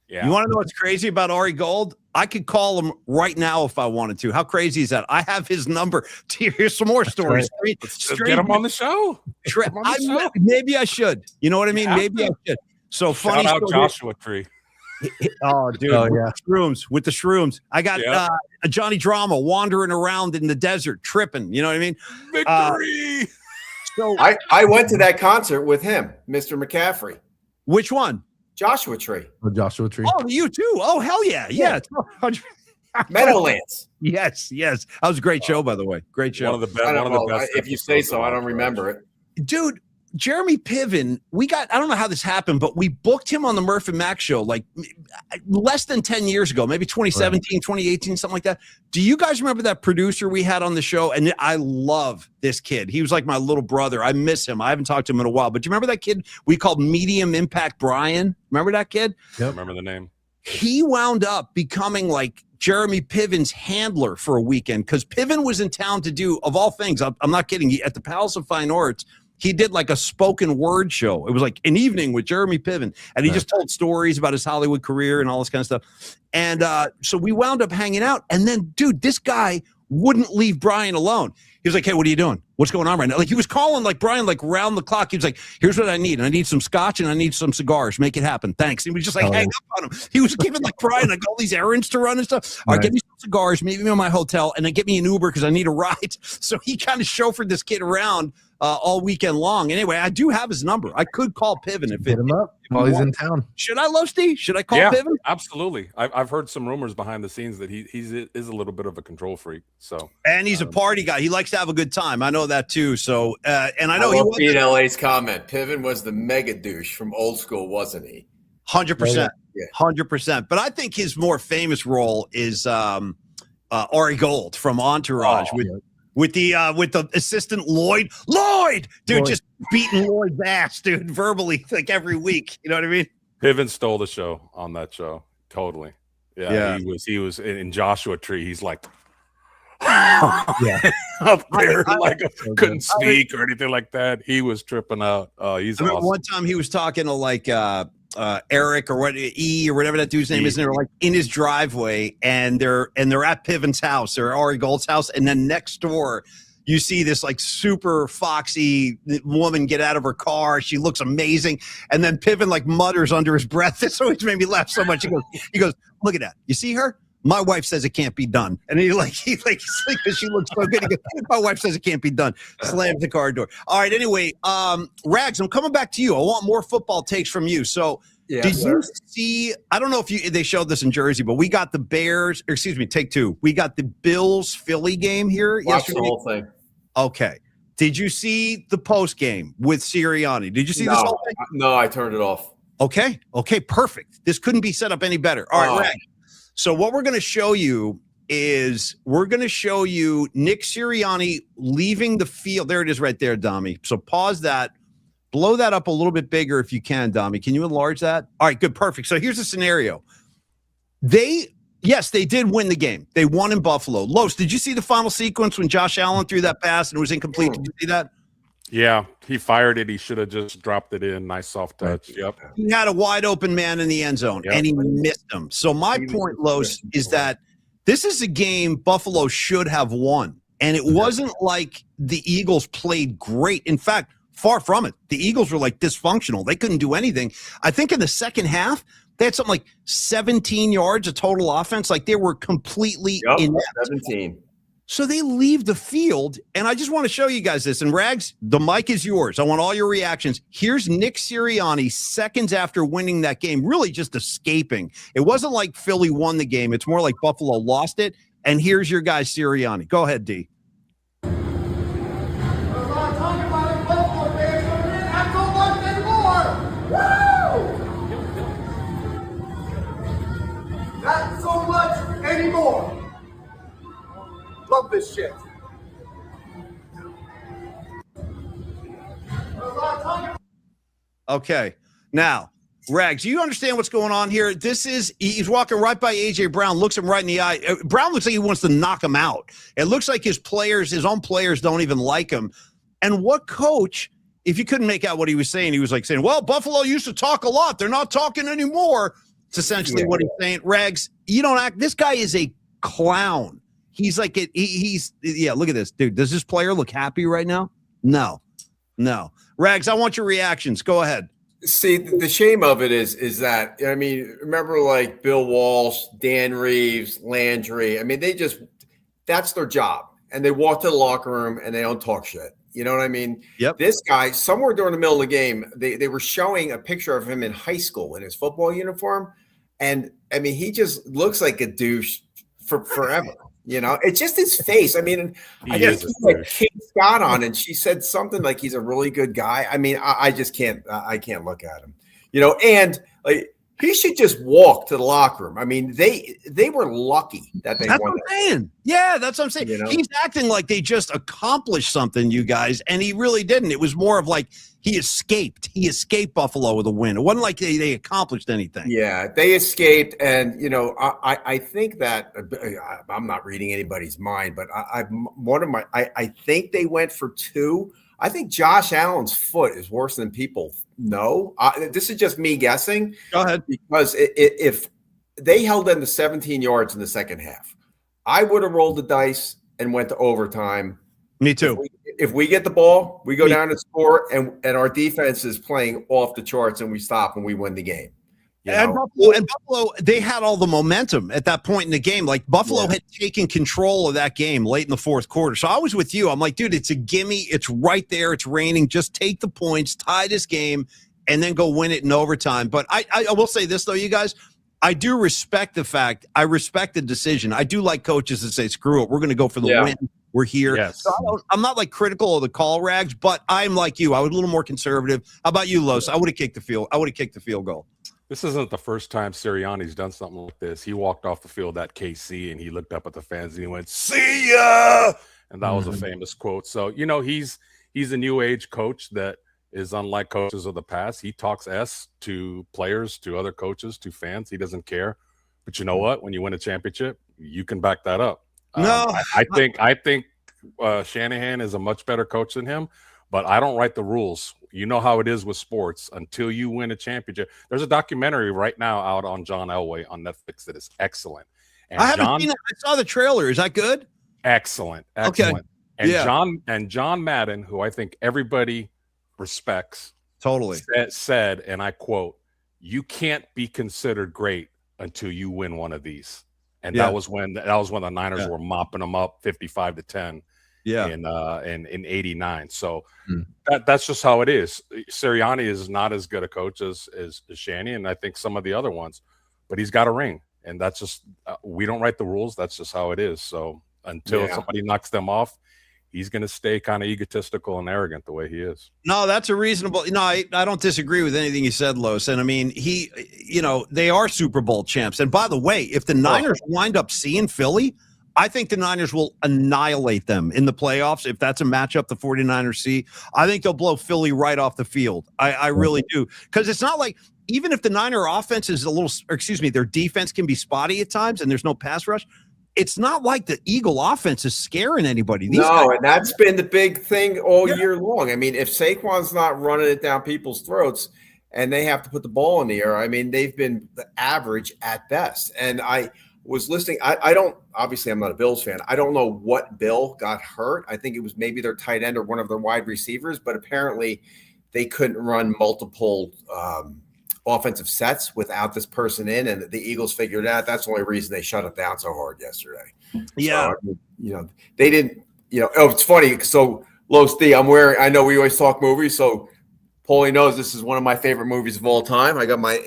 S3: Yeah.
S1: You want to know what's crazy about Ari Gold? I could call him right now if I wanted to. How crazy is that? I have his number. Here's some more stories.
S3: Let's get him on the show.
S1: Maybe I should. You know what I mean? Maybe I should. So funny.
S3: Shout out Joshua Tree.
S1: Oh, dude. With the shrooms. I got a Johnny Drama wandering around in the desert, tripping. You know what I mean?
S3: Victory.
S1: So
S5: I went to that concert with him, Mr. McCaffrey.
S1: Which one?
S5: Joshua Tree.
S2: Joshua Tree.
S1: Oh, you too. Oh, hell yeah. Yeah.
S5: Meadowlands.
S1: Yes. That was a great show, by the way. Great show.
S3: One of the best.
S5: If you say so, I don't remember it.
S1: Dude, Jeremy Piven, I don't know how this happened, but we booked him on the Murph and Mac show like less than 10 years ago, maybe 2017, 2018, something like that. Do you guys remember that producer we had on the show? And I love this kid. He was like my little brother. I miss him. I haven't talked to him in a while, but do you remember that kid we called Medium Impact Brian? Remember that kid?
S3: Yep. Remember the name?
S1: He wound up becoming like Jeremy Piven's handler for a weekend because Piven was in town to do, of all things, I'm not kidding, at the Palace of Fine Arts, he did like a spoken word show. It was like an evening with Jeremy Piven, and he just told stories about his Hollywood career and all this kind of stuff. And so we wound up hanging out. And then, dude, this guy wouldn't leave Brian alone. He was like, "Hey, what are you doing? What's going on right now?" Like he was calling like Brian like round the clock. He was like, "Here's what I need. I need some scotch and I need some cigars. Make it happen. Thanks." And he was just like hang up on him. He was giving like Brian like all these errands to run and stuff. All right, get me some cigars, maybe me on my hotel, and then get me an Uber because I need a ride. So he kind of chauffeured this kid around all weekend long. Anyway, I do have his number. I could call Piven if
S2: hit him up while he's in town.
S1: Should I, Losty? Should I call Piven?
S3: Absolutely. I've heard some rumors behind the scenes that he is a little bit of a control freak. So
S1: and he's a party guy. He likes to have a good time. I know that too. So and I know
S5: he was Pete LA's comment. Piven was the mega douche from old school, wasn't he?
S1: 100%. 100%. But I think his more famous role is Ari Gold from Entourage with the assistant Lloyd, dude, just beating Lloyd's ass, dude, verbally like every week. You know what I mean?
S3: Piven stole the show on that show. Totally. Yeah. He was in Joshua Tree. He's like, up there, couldn't speak or anything like that. He was tripping out. He's awesome.
S1: One time he was talking to like Eric or whatever that dude's name is, and they're like in his driveway, and they're at Piven's house or Ari Gold's house, and then next door you see this like super foxy woman get out of her car. She looks amazing, and then Piven like mutters under his breath. This always made me laugh so much. He goes, "Look at that! You see her? My wife says it can't be done." And he because she looks so good. He goes, "My wife says it can't be done." Slams the car door. All right. Anyway, Rags, I'm coming back to you. I want more football takes from you. So did you see, I don't know if they showed this in Jersey, but we got the Bears, or excuse me, take two. We got the Bills-Philly game here yesterday.
S5: The whole thing.
S1: Okay. Did you see the post game with Sirianni? Did you see this whole thing?
S5: No, I turned it off.
S1: Okay. Perfect. This couldn't be set up any better. All right, Rags. So what we're going to show you is Nick Sirianni leaving the field. There it is right there, Dami. So pause that. Blow that up a little bit bigger if you can, Dami. Can you enlarge that? All right, good, perfect. So here's the scenario. They did win the game. They won in Buffalo. Los, did you see the final sequence when Josh Allen threw that pass and it was incomplete? Did you see that?
S3: Yeah, he fired it. He should have just dropped it in. Nice soft touch. Yep.
S1: He had a wide open man in the end zone, and he missed him. So my point, Los, is that this is a game Buffalo should have won. And it wasn't like the Eagles played great. In fact, far from it. The Eagles were like dysfunctional. They couldn't do anything. I think in the second half, they had something like 17 yards of total offense. Like they were completely inept.
S5: 17.
S1: So they leave the field, and I just want to show you guys this. And Rags, the mic is yours. I want all your reactions. Here's Nick Sirianni seconds after winning that game, really just escaping. It wasn't like Philly won the game. It's more like Buffalo lost it. And here's your guy, Sirianni. Go ahead, D.
S6: Not so much anymore. Love this shit.
S1: Okay. Now, Rags, you understand what's going on here? He's walking right by A.J. Brown, looks him right in the eye. Brown looks like he wants to knock him out. It looks like his own players don't even like him. And what coach, if you couldn't make out what he was saying, he was like saying, well, Buffalo used to talk a lot. They're not talking anymore. It's essentially what he's saying. Rags, this guy is a clown. He's like, look at this, dude. Does this player look happy right now? No. Rags, I want your reactions. Go ahead.
S5: See, the shame of it is that, I mean, remember like Bill Walsh, Dan Reeves, Landry. I mean, that's their job. And they walk to the locker room and they don't talk shit. You know what I mean?
S1: Yep.
S5: This guy, somewhere during the middle of the game, they were showing a picture of him in high school in his football uniform. And I mean, he just looks like a douche forever. You know, it's just his face. I mean, I guess he had Kate Scott on, and she said something like he's a really good guy. I mean, I just can't. I can't look at him. You know, and like he should just walk to the locker room. I mean, they were lucky that they
S1: won. That's
S5: what
S1: I'm saying. Yeah, that's what I'm saying.
S5: You know?
S1: He's acting like they just accomplished something, you guys, and he really didn't. It was more of like he escaped. He escaped Buffalo with a win. It wasn't like they accomplished anything.
S5: Yeah, they escaped, and you know, I think that I'm not reading anybody's mind, but I think they went for 2. I think Josh Allen's foot is worse than people know. This is just me guessing.
S1: Go ahead.
S5: Because if they held them to 17 yards in the second half, I would have rolled the dice and went to overtime.
S1: Me too.
S5: If we get the ball, we go down and score, and our defense is playing off the charts, and we stop and we win the game.
S1: And Buffalo, they had all the momentum at that point in the game. Like Buffalo had taken control of that game late in the fourth quarter. So I was with you. I'm like, dude, it's a gimme. It's right there. It's raining. Just take the points, tie this game, and then go win it in overtime. But I will say this, though, you guys. I do respect the fact. I respect the decision. I do like coaches that say, screw it. We're going to go for the win. We're here.
S3: Yes.
S1: So I'm not like critical of the call, Rags, but I'm like you. I was a little more conservative. How about you, Los? I would have kicked the field goal.
S3: This isn't the first time Sirianni's done something like this. He walked off the field at KC and he looked up at the fans and he went, "See ya!" And that was a famous quote. So, you know, he's a new age coach that is unlike coaches of the past. He talks S to players, to other coaches, to fans. He doesn't care. But you know what? When you win a championship, you can back that up.
S1: No,
S3: I think Shanahan is a much better coach than him, but I don't write the rules. You know how it is with sports. Until you win a championship, there's a documentary right now out on John Elway on Netflix that is excellent. And
S1: I haven't seen it. I saw the trailer. Is that good?
S3: Excellent.
S1: Okay.
S3: And John Madden, who I think everybody respects,
S1: totally
S3: said, and I quote, "You can't be considered great until you win one of these." And that was when the Niners were mopping them up 55-10 in 89. So that's just how it is. Sirianni is not as good a coach as Shanny, and I think some of the other ones, but he's got a ring, and that's just we don't write the rules. That's just how it is. So until somebody knocks them off, he's going to stay kind of egotistical and arrogant the way he is.
S1: No, that's a reasonable. No, I don't disagree with anything you said, Los. And I mean, they are Super Bowl champs. And by the way, if the Niners wind up seeing Philly, I think the Niners will annihilate them in the playoffs. If that's a matchup the 49ers see, I think they'll blow Philly right off the field. I really do. Because it's not like, even if the Niner offense is their defense can be spotty at times and there's no pass rush, it's not like the Eagle offense is scaring anybody.
S5: And that's been the big thing all year long. I mean, if Saquon's not running it down people's throats and they have to put the ball in the air, I mean, they've been the average at best. And I was listening. I don't, obviously I'm not a Bills fan. I don't know what Bill got hurt. I think it was maybe their tight end or one of their wide receivers, but apparently they couldn't run multiple offensive sets without this person in, and the Eagles figured out that's the only reason they shut it down so hard yesterday.
S1: Yeah.
S5: So, they didn't, it's funny. So Los D, I know we always talk movies. So Paulie knows this is one of my favorite movies of all time. I got my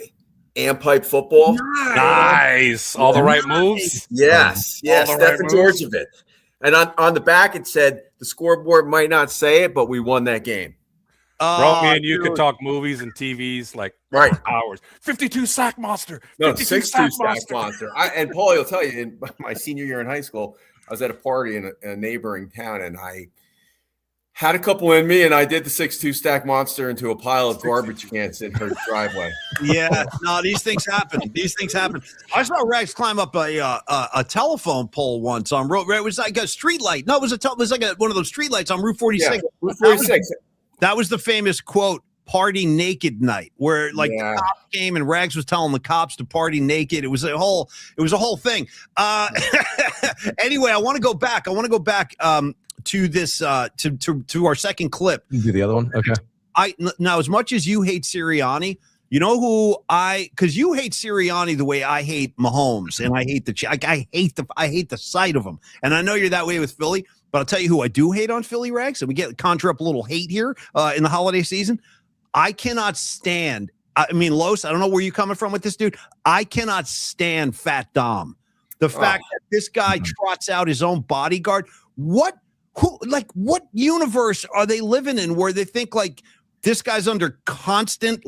S5: Ampipe football.
S3: Nice. All the right moves.
S5: Yes. Stefan Georgevich. And on the back, it said the scoreboard might not say it, but we won that game.
S3: Bro, man, you could talk movies and TVs like hours. 52 sack monster.
S5: No, 62 sack monster. And Paulie will tell you, in my senior year in high school, I was at a party in a neighboring town, and I had a couple in me, and I did the 6'2" stack monster into a pile of garbage cans in her driveway.
S1: Yeah, no, these things happen. I saw Rex climb up a telephone pole once on road. It was like a street light. No, it was like one of those street lights on Route 46.
S5: Yeah, Route 46.
S1: That was the famous quote, "Party naked night," where the cops came and Rags was telling the cops to party naked. It was a whole thing. Anyway, I want to go back to this to our second clip.
S2: You do the other one. Okay.
S1: Now, as much as you hate Sirianni, because you hate Sirianni the way I hate Mahomes, and I hate I hate the sight of him. And I know you're that way with Philly. But I'll tell you who I do hate on Philly, Rags, and we conjure up a little hate here in the holiday season. I cannot stand. I mean, Los, I don't know where you're coming from with this dude. I cannot stand Fat Dom. The fact that this guy trots out his own bodyguard. What universe are they living in where they think like this guy's under constant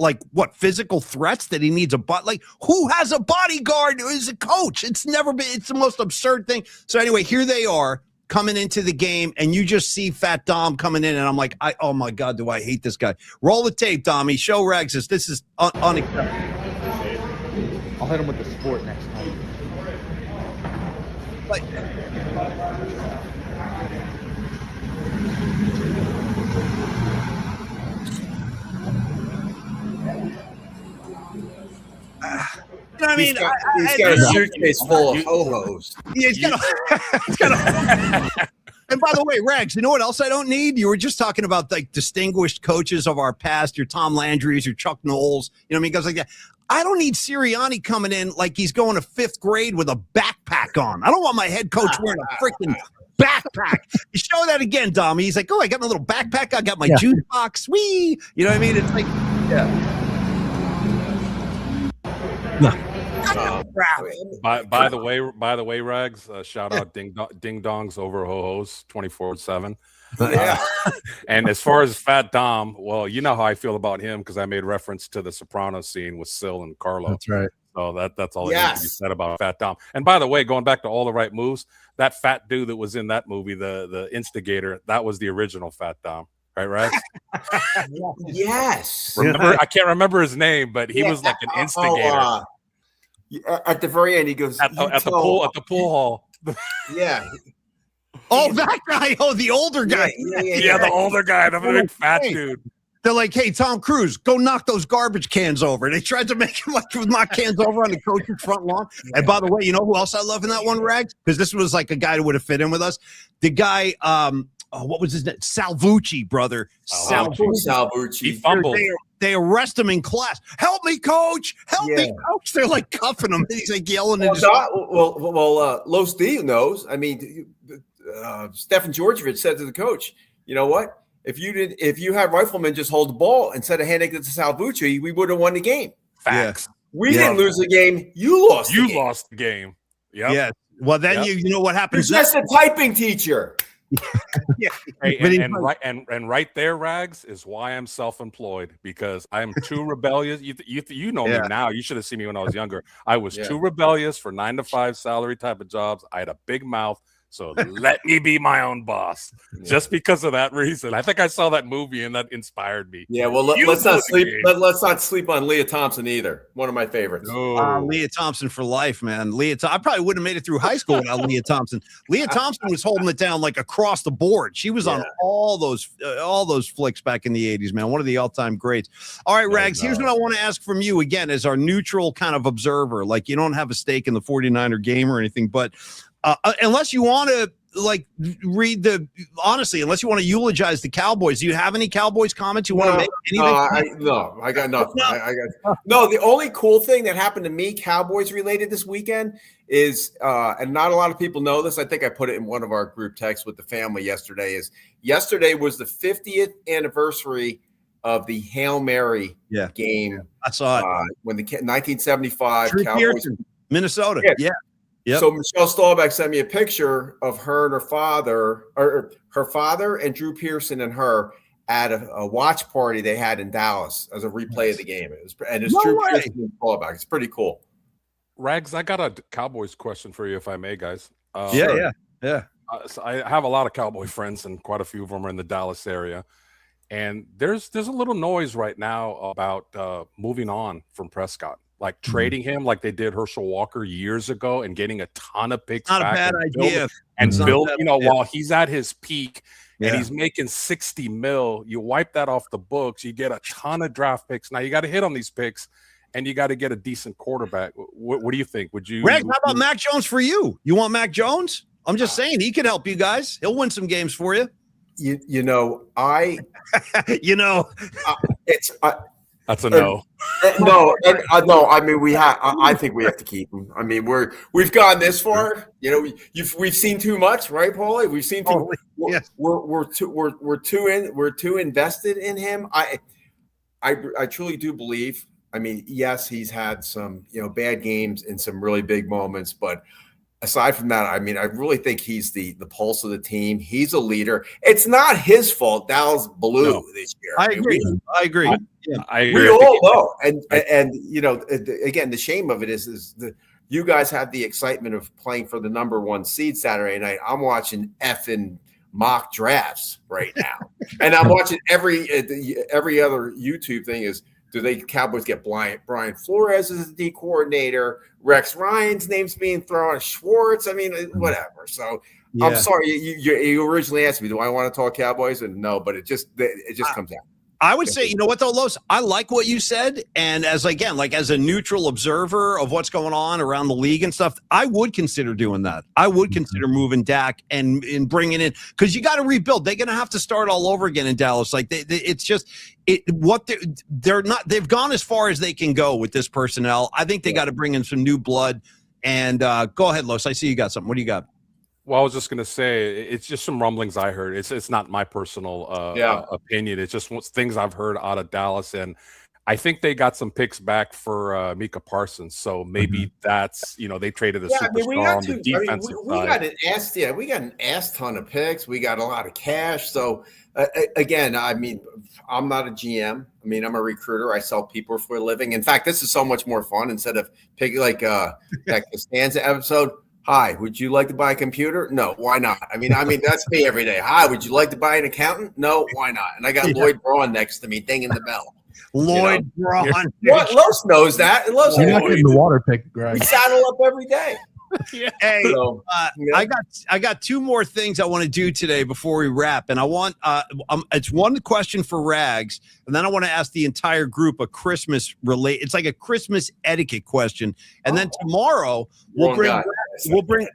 S1: physical threats that he needs a butt? Like, who has a bodyguard who is a coach? It's the most absurd thing. So anyway, here they are coming into the game, and you just see Fat Dom coming in, and I'm like, oh my God, do I hate this guy? Roll the tape, Dommy. Show Rags this. This is unacceptable.
S7: I'll hit him with the sport next time.
S1: Like, I mean,
S5: he's got a suitcase full of ho-hos.
S1: Yeah, he's got a. And by the way, Rags, you know what else I don't need? You were just talking about like distinguished coaches of our past, your Tom Landry's, your Chuck Knowles, guys like that. I don't need Sirianni coming in like he's going to fifth grade with a backpack on. I don't want my head coach wearing a freaking backpack. You show that again, Dommy. He's like, oh, I got my little backpack. I got my juice box. Wee. You know what I mean? It's like,
S3: By the way, Rags, shout out Ding Dongs over Ho-Hos 24/7. And as far as Fat Dom, well, you know how I feel about him because I made reference to the Sopranos scene with Sil and Carlo.
S2: That's right.
S3: So that's all that needs to be said about Fat Dom. And by the way, going back to all the right moves, that fat dude that was in that movie, the instigator, that was the original Fat Dom. Right, Rags?
S5: Yes.
S3: I can't remember his name, but he was like an instigator.
S5: At the very end, he goes
S3: at the pool hall.
S5: Yeah.
S1: Oh, that guy. Oh, the older guy.
S3: Yeah, the older guy, the big fat dude.
S1: They're like, hey, Tom Cruise, go knock those garbage cans over. They tried to make him knock cans over on the coach's front lawn. And by the way, you know who else I love in that one, Rags? Because this was like a guy who would have fit in with us. The guy, what was his name? Salvucci, brother.
S5: Salvucci.
S3: He fumbled.
S1: They arrest him in class. Help me, coach. Help me, coach. They're like cuffing him. He's like yelling.
S5: Los D knows. I mean, Stefan Georgevich said to the coach, you know what? If you had Rifleman just hold the ball instead of handing it to Salvucci, we would have won the game.
S3: Facts.
S5: We didn't lose the game. You lost
S3: the game. Yep.
S1: Yeah. Well, then you know what happens.
S5: You're just a typing teacher.
S3: Hey, and right there, Rags, is why I'm self-employed, because I am too rebellious. You know me now. You should have seen me when I was younger. I was too rebellious for 9-to-5 salary type of jobs. I had a big mouth. So let me be my own boss. Just because of that reason. I think I saw that movie and that inspired me.
S5: Yeah, well, let's not sleep. Let's not sleep on Leah Thompson either. One of my favorites.
S1: Leah Thompson for life, man. I probably wouldn't have made it through high school without Leah Thompson. Leah Thompson was holding it down like across the board. She was on all those flicks back in the 80s, man. One of the all-time greats. All right, Rags, here's what I want to ask from you again as our neutral kind of observer. Like, you don't have a stake in the 49er game or anything, but unless you want to unless you want to eulogize the Cowboys, do you have any Cowboys comments you want to make?
S5: I got nothing. No, the only cool thing that happened to me, Cowboys related this weekend, is and not a lot of people know this. I think I put it in one of our group texts with the family yesterday. Yesterday was the 50th anniversary of the Hail Mary game.
S1: I saw it
S5: when the 1975
S1: Drew
S5: Cowboys,
S1: Pearson, Minnesota. Yeah. Yep.
S5: So Michelle Staubach sent me a picture of her and her father, or her father and Drew Pearson and her at a watch party they had in Dallas as a replay of the game. It's Drew Pearson and Staubach. It's pretty cool.
S3: Rags, I got a Cowboys question for you, if I may, guys.
S1: Yeah.
S3: So I have a lot of Cowboy friends, and quite a few of them are in the Dallas area. And there's a little noise right now about moving on from Prescott. Like trading him like they did Herschel Walker years ago and getting a ton of picks
S1: not
S3: back.
S1: A bad idea.
S3: While he's at his peak and he's making 60 mil, you wipe that off the books, you get a ton of draft picks. Now you got to hit on these picks and you got to get a decent quarterback. What do you think? Would you?
S1: Greg, how about Mac Jones for you? You want Mac Jones? I'm just saying he could help you guys. He'll win some games for you.
S3: That's a no.
S5: No. I mean, I think we have to keep him. I mean, we've gone this far. We've seen too much, right, Paulie? We've seen too. We're too invested in him. I truly do believe. I mean, yes, he's had some bad games and some really big moments, but aside from that, I mean, I really think he's the pulse of the team. He's a leader. It's not his fault Dallas blew this year.
S1: I agree.
S5: We all know. And again, the shame of it is you guys have the excitement of playing for the number 1 seed Saturday night. I'm watching effing mock drafts right now. And I'm watching every other YouTube thing is, do they Cowboys get Brian Flores as the D coordinator? Rex Ryan's name's being thrown. Schwartz. I mean, whatever. So I'm sorry. You originally asked me, do I want to talk Cowboys? And no, but it just comes out.
S1: I would say, you know what though, Los? I like what you said, and as a neutral observer of what's going on around the league and stuff, I would consider doing that. I would consider moving Dak and bringing in, because you got to rebuild. They're going to have to start all over again in Dallas. Like it's just they're not. They've gone as far as they can go with this personnel. I think they got to bring in some new blood. And go ahead, Los. I see you got something. What do you got?
S3: Well, I was just going to say, it's just some rumblings I heard. It's not my personal opinion. It's just things I've heard out of Dallas. And I think they got some picks back for Micah Parsons. So maybe that's, they traded a superstar on the defensive side.
S5: We got an ass ton of picks. We got a lot of cash. So again, I mean, I'm not a GM. I mean, I'm a recruiter. I sell people for a living. In fact, this is so much more fun instead of picking like that Costanza episode. Hi, would you like to buy a computer? No, why not? I mean, that's me every day. Hi, would you like to buy an accountant? No, why not? And I got Lloyd Braun next to me dinging the bell.
S1: Lloyd Braun.
S5: Los knows that.
S2: You're not getting the water pick, Greg.
S5: We saddle up every day.
S1: Hey, I got 2 more things I want to do today before we wrap, and I want it's one question for Rags, and then I want to ask the entire group a Christmas it's like a Christmas etiquette question, and then tomorrow we'll bring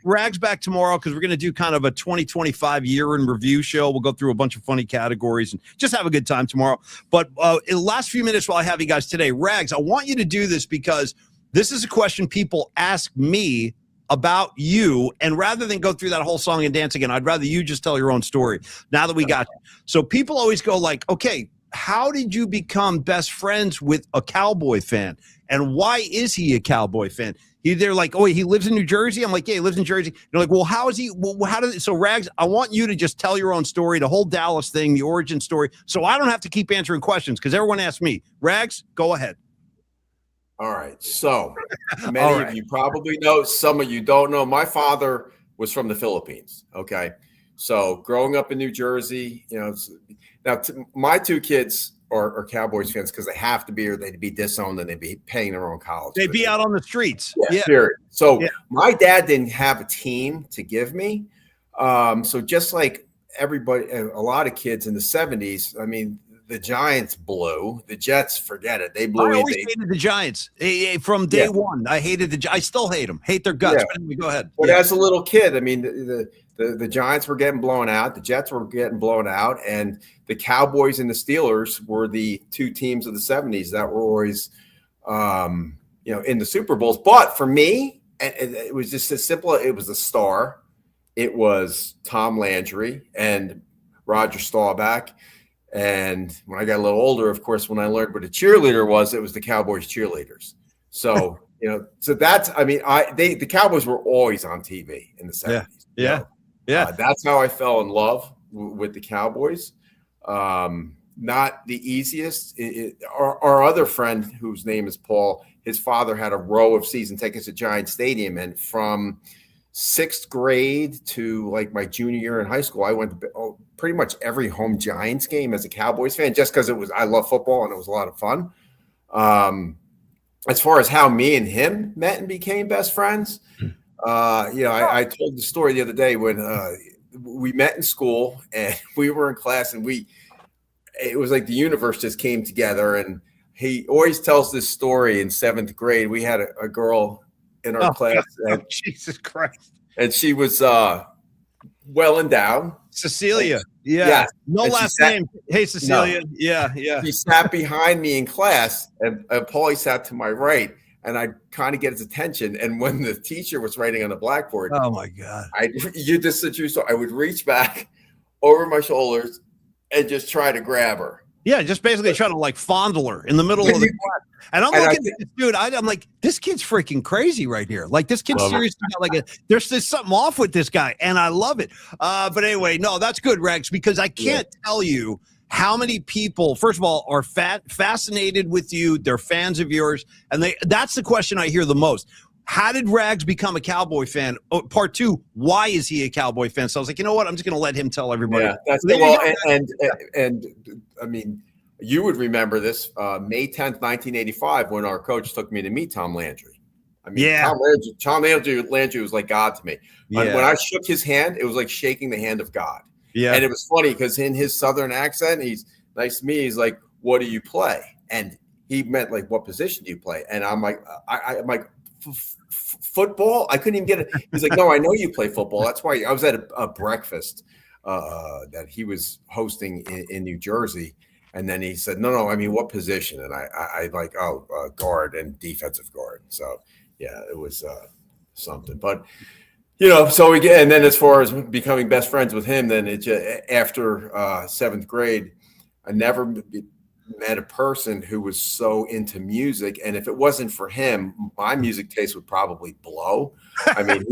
S1: Rags back tomorrow because we're going to do kind of a 2025 year in review show. We'll go through a bunch of funny categories and just have a good time tomorrow. But in the last few minutes while I have you guys today, Rags, I want you to do this because this is a question people ask me about you, and rather than go through that whole song and dance again, I'd rather you just tell your own story now that we got you. So people always go like, okay, how did you become best friends with a Cowboy fan, and why is he a Cowboy fan? They're like, oh, he lives in New Jersey. I'm like, yeah, he lives in Jersey. They're like, well, how is he? Well, so Rags, I want you to just tell your own story, the whole Dallas thing, the origin story, so I don't have to keep answering questions because everyone asks me. Rags, go ahead.
S5: All right. So many of you probably know, some of you don't know. My father was from the Philippines. Okay. So growing up in New Jersey, now my two kids are Cowboys fans because they have to be, or they'd be disowned and they'd be paying their own college.
S1: They'd be out on the streets.
S5: Yeah. Period. So my dad didn't have a team to give me. So just like everybody, a lot of kids in the 70s, I mean, the Giants blew. The Jets, forget it. They blew.
S1: I always hated the Giants from day one. I hated I still hate them. Hate their guts.
S5: Yeah.
S1: But anyway, go ahead.
S5: But as a little kid, I mean, the Giants were getting blown out. The Jets were getting blown out. And the Cowboys and the Steelers were the two teams of the 70s that were always, in the Super Bowls. But for me, it was just as simple. It was a star. It was Tom Landry and Roger Staubach. And when I got a little older, of course, when I learned what a cheerleader was, it was the Cowboys cheerleaders. So, so that's, I mean, the Cowboys were always on TV in the 70s.
S1: Yeah.
S5: That's how I fell in love with the Cowboys. Not the easiest. Our other friend, whose name is Paul, his father had a row of season tickets at Giant Stadium. And from 6th grade to like my junior year in high school, I went to pretty much every home Giants game as a Cowboys fan, just because I love football and it was a lot of fun. As far as how me and him met and became best friends, I told the story the other day when we met in school and we were in class and it was like the universe just came together. And he always tells this story in 7th grade. We had a girl in our class.
S1: Jesus Christ.
S5: And she was well endowed.
S1: Cecilia. Yeah. No last name. Hey, Cecilia. No. Yeah.
S5: She sat behind me in class, and Paulie sat to my right, and I kind of get his attention. And when the teacher was writing on the blackboard,
S1: oh my God,
S5: I would reach back over my shoulders and just try to grab her.
S1: Yeah, just basically trying to like fondle her in the middle of the class. And I'm looking at this dude. I'm like, this kid's freaking crazy right here. Like this kid's seriously there's something off with this guy, and I love it. But anyway, no, that's good, Rex, because I can't tell you how many people, first of all, are fascinated with you. They're fans of yours, and that's the question I hear the most. How did Rags become a Cowboy fan? Oh, part 2, why is he a Cowboy fan? So I was like, you know what? I'm just going to let him tell everybody.
S5: Yeah, that's and I mean, you would remember this May 10th, 1985, when our coach took me to meet Tom Landry. I mean, Tom Landry was like God to me. Yeah. When I shook his hand, it was like shaking the hand of God. Yeah. And it was funny because in his Southern accent, he's nice to me. He's like, what do you play? And he meant like, what position do you play? And I'm like, I'm like, football? I couldn't even get it. He's like, no, I know you play football. That's why I was at a breakfast that he was hosting in New Jersey. And then he said, no, I mean, what position? And I like, guard and defensive guard. So, yeah, it was something. But, so again, and then as far as becoming best friends with him, then after 7th grade, I never met a person who was so into music. And if it wasn't for him, my music taste would probably blow. I mean,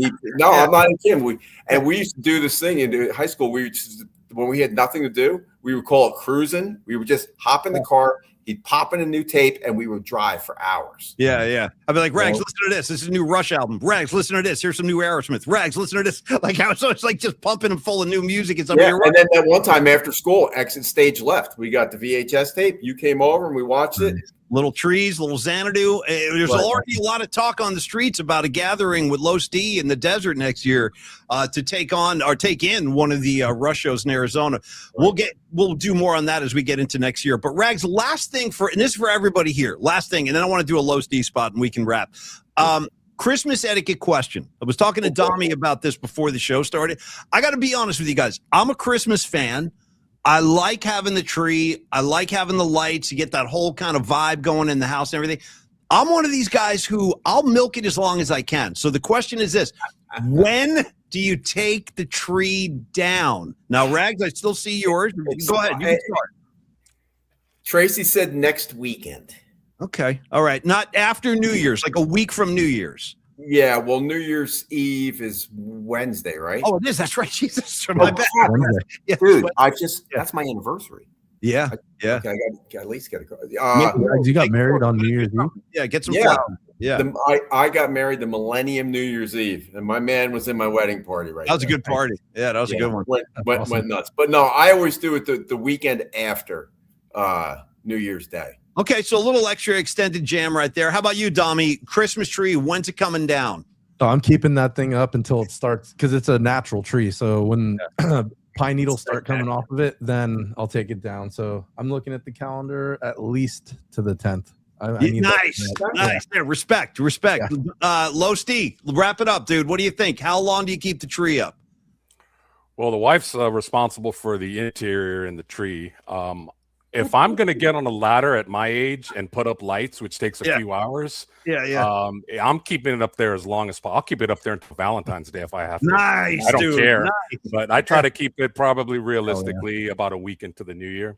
S5: I'm not kidding. We used to do this thing in high school. When we had nothing to do, we would call it cruising. We would just hop in the car. He'd pop in a new tape, and we would drive for hours.
S1: Yeah. I'd be like, Rags, listen to this. This is a new Rush album. Rags, listen to this. Here's some new Aerosmith. Rags, listen to this. Like, I was always like just pumping him full of new music. And
S5: and then that one time after school, Exit Stage left. We got the VHS tape. You came over, and we watched it.
S1: Little Trees, Little Xanadu. There's already a lot of talk on the streets about a gathering with Los D in the desert next year to take in one of the Rush shows in Arizona. We'll do more on that as we get into next year. But Rags, last thing and this is for everybody here. Last thing, and then I want to do a Los D spot and we can wrap. Christmas etiquette question. I was talking to Dommy about this before the show started. I got to be honest with you guys. I'm a Christmas fan. I like having the tree. I like having the lights. You get that whole kind of vibe going in the house and everything. I'm one of these guys who I'll milk it as long as I can. So the question is this: when do you take the tree down? Now, Rags, I still see yours. Go ahead. You can start.
S5: Tracy said next weekend.
S1: Okay. All right. Not after New Year's, like a week from New Year's.
S5: Yeah, well, New Year's Eve is Wednesday, right?
S1: Oh, it is. That's right. Jesus, my bad.
S5: Yeah, dude, that's my anniversary.
S1: Yeah.
S5: Okay, I got at least get a card.
S2: You got married on New Year's Eve?
S1: Yeah, get some flowers. Yeah.
S5: I got married the Millennium New Year's Eve, and my man was in my wedding party. Right,
S1: that was a good party. Yeah, that was a good one.
S5: Went nuts. But no, I always do it the weekend after New Year's Day.
S1: Okay, so a little extra extended jam right there. How about you, Dommy? Christmas tree, when's it coming down?
S2: So I'm keeping that thing up until it starts because it's a natural tree. So when pine needles start coming off of it, then I'll take it down. So I'm looking at the calendar at least to the 10th. I need
S1: nice. Yeah, respect. Yeah. Low Steve, wrap it up, dude. What do you think? How long do you keep the tree up?
S3: Well, the wife's responsible for the interior and the tree. If I'm going to get on a ladder at my age and put up lights, which takes a few hours, I'm keeping it up there as long as possible. I'll keep it up there until Valentine's Day if I have to.
S1: Nice,
S3: I don't
S1: dude,
S3: care,
S1: nice.
S3: But I try to keep it probably realistically about a week into the new year.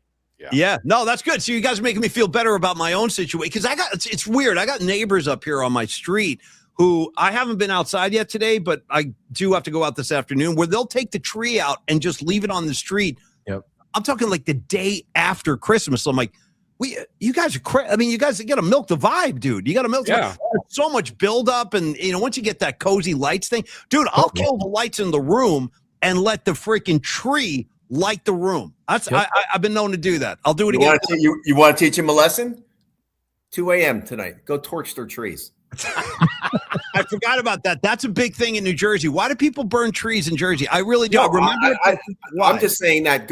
S1: Yeah, no, that's good. So you guys are making me feel better about my own situation because it's weird. I got neighbors up here on my street who I haven't been outside yet today, but I do have to go out this afternoon where they'll take the tree out and just leave it on the street.
S2: Yep.
S1: I'm talking like the day after Christmas. So I'm like, you guys are crazy. I mean, you guys got to milk the vibe, dude. You got to milk the vibe. So much buildup. And, once you get that cozy lights thing, dude, I'll kill the lights in the room and let the freaking tree light the room. I've been known to do that. I'll do it again.
S5: You want to teach him a lesson? 2 a.m. tonight. Go torch their trees.
S1: I forgot about that. That's a big thing in New Jersey. Why do people burn trees in Jersey? I really do.
S5: I'm just saying that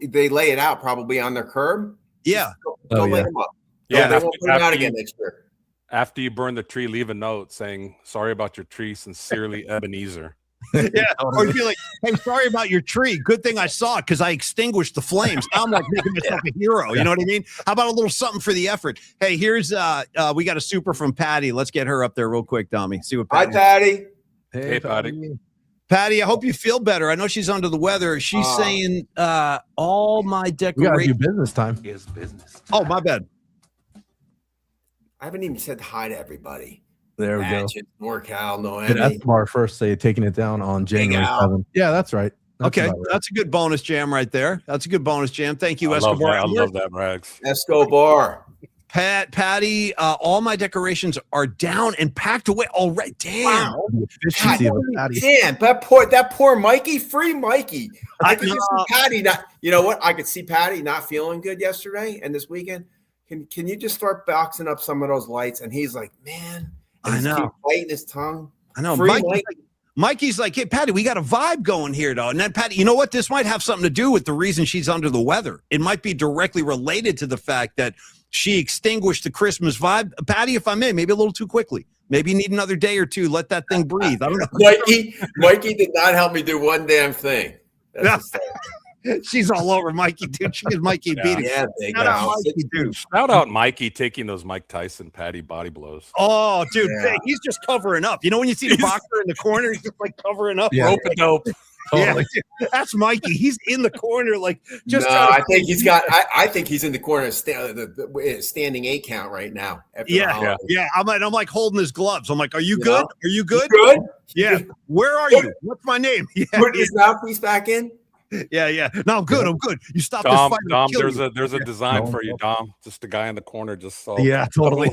S5: they lay it out probably on their curb.
S1: Yeah.
S5: Go light them up.
S3: Yeah.
S5: They won't put them out again next year.
S3: After you burn the tree, leave a note saying, "Sorry about your tree. Sincerely, Ebenezer."
S1: Yeah, or you'd be like, "Hey, sorry about your tree. Good thing I saw it because I extinguished the flames. Now I'm like making myself a hero." You know what I mean? How about a little something for the effort? Hey, here's we got a super from Patty. Let's get her up there real quick, Dommy. See what Patty.
S5: Hi, Patty.
S3: Hey, Patty.
S1: Patty, I hope you feel better. I know she's under the weather. She's saying all my decorations.
S2: We gotta do business time.
S7: Is business.
S1: Oh, my bad.
S5: I haven't even said hi to everybody.
S2: There we go.
S5: NorCal, no
S2: That's our first day taking it down on January 7th. Yeah, that's right.
S1: Okay, that's a good bonus jam right there. That's a good bonus jam. Thank you, Escobar.
S3: I love that, Rags.
S5: Escobar.
S1: Patty, all my decorations are down and packed away already. Damn.
S5: Wow. Damn, that poor Mikey, free Mikey. I could just see Patty not, you know what? I could see Patty not feeling good yesterday and this weekend. Can you just start boxing up some of those lights? And he's like, man.
S1: I know.
S5: Biting his tongue.
S1: I know.
S5: Mikey.
S1: Mikey's like, hey, Patty, we got a vibe going here, though. And then, Patty, you know what? This might have something to do with the reason she's under the weather. It might be directly related to the fact that she extinguished the Christmas vibe. Patty, if I may, maybe a little too quickly. Maybe you need another day or two. Let that thing breathe. I don't know.
S5: Mikey did not help me do one damn thing.
S1: She's all over Mikey, dude. She gives Mikey beating.
S5: Yeah,
S3: Shout out Mikey taking those Mike Tyson Patty body blows.
S1: Oh, dude, he's just covering up. You know when you see the boxer in the corner, he's just like covering up.
S3: Rope a dope.
S1: Totally. Yeah, that's Mikey. He's in the corner, like just.
S5: No, I think he's got. I think he's in the corner, standing 8 count right now.
S1: Yeah. I'm like holding his gloves. I'm like, "Are you good? Are you good?
S5: Good?
S1: Yeah. Where are you? What's my name? Yeah.
S5: Put his mouthpiece back in.
S1: Yeah. No, I'm good. I'm good. You stop this
S3: Dom,
S1: fight.
S3: Dom, there's a design for you, Dom. Just the guy in the corner just saw.
S2: Yeah, totally.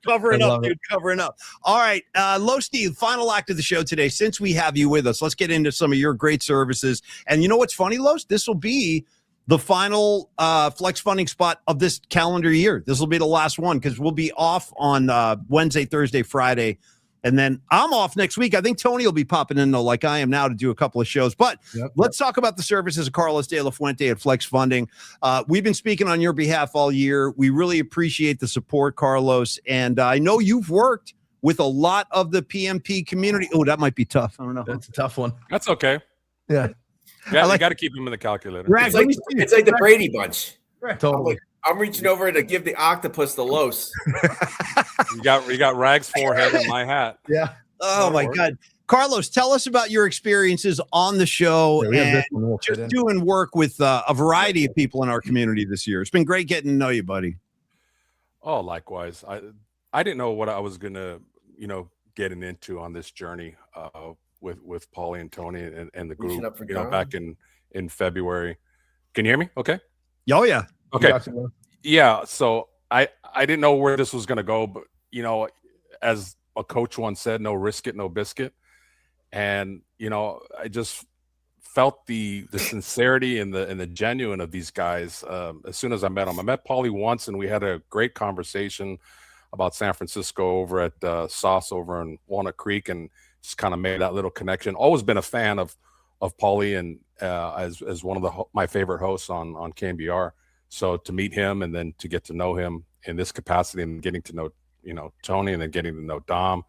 S1: Covering up, dude. Covering up. All right. Low Steve, final act of the show today. Since we have you with us, let's get into some of your great services. And you know what's funny, Los? This will be the final flex funding spot of this calendar year. This will be the last one because we'll be off on Wednesday, Thursday, Friday. And then I'm off next week. I think Tony will be popping in, though, like I am now, to do a couple of shows. But let's talk about the services of Carlos de la Fuente at Flex Funding. We've been speaking on your behalf all year. We really appreciate the support, Carlos. And I know you've worked with a lot of the PMP community. Oh, that might be tough. I don't know.
S2: That's a tough one.
S3: That's okay.
S2: Yeah.
S3: You got to keep him in the calculator.
S1: Right.
S5: It's like the Brady Bunch.
S1: Right.
S2: Totally.
S5: I'm reaching over to give the octopus the los.
S3: You got Rag's forehead in my hat.
S2: Yeah.
S1: Oh, my God. Carlos, tell us about your experiences on the show and just doing work with a variety of people in our community this year. It's been great getting to know you, buddy.
S3: Oh, likewise. I didn't know what I was going to, getting into on this journey with Paulie and Tony and the group, back in February. Can you hear me? Okay.
S1: Oh, yeah.
S3: Okay. Yeah. So I didn't know where this was going to go, but, as a coach once said, no risk it, no biscuit. And, I just felt the sincerity and the genuine of these guys as soon as I met them. I met Paulie once, and we had a great conversation about San Francisco over at Sauce over in Walnut Creek, and just kind of made that little connection. Always been a fan of Paulie, and as one of my favorite hosts on KMBR. So to meet him and then to get to know him in this capacity, and getting to know Tony, and then getting to know Dom,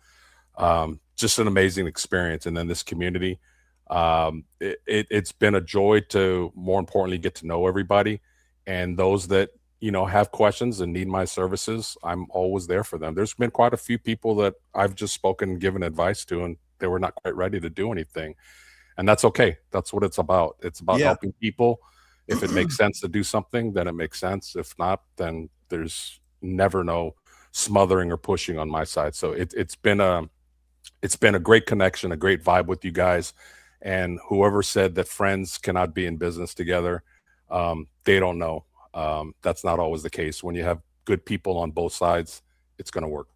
S3: just an amazing experience. And then this community, it's been a joy to, more importantly, get to know everybody, and those that have questions and need my services, I'm always there for them. There's been quite a few people that I've just spoken and given advice to, and they were not quite ready to do anything, and that's okay. That's what it's about. It's about helping people. If it makes sense to do something, then it makes sense. If not, then there's never no smothering or pushing on my side. So it's been a great connection, a great vibe with you guys. And whoever said that friends cannot be in business together, they don't know. That's not always the case. When you have good people on both sides, it's going to work.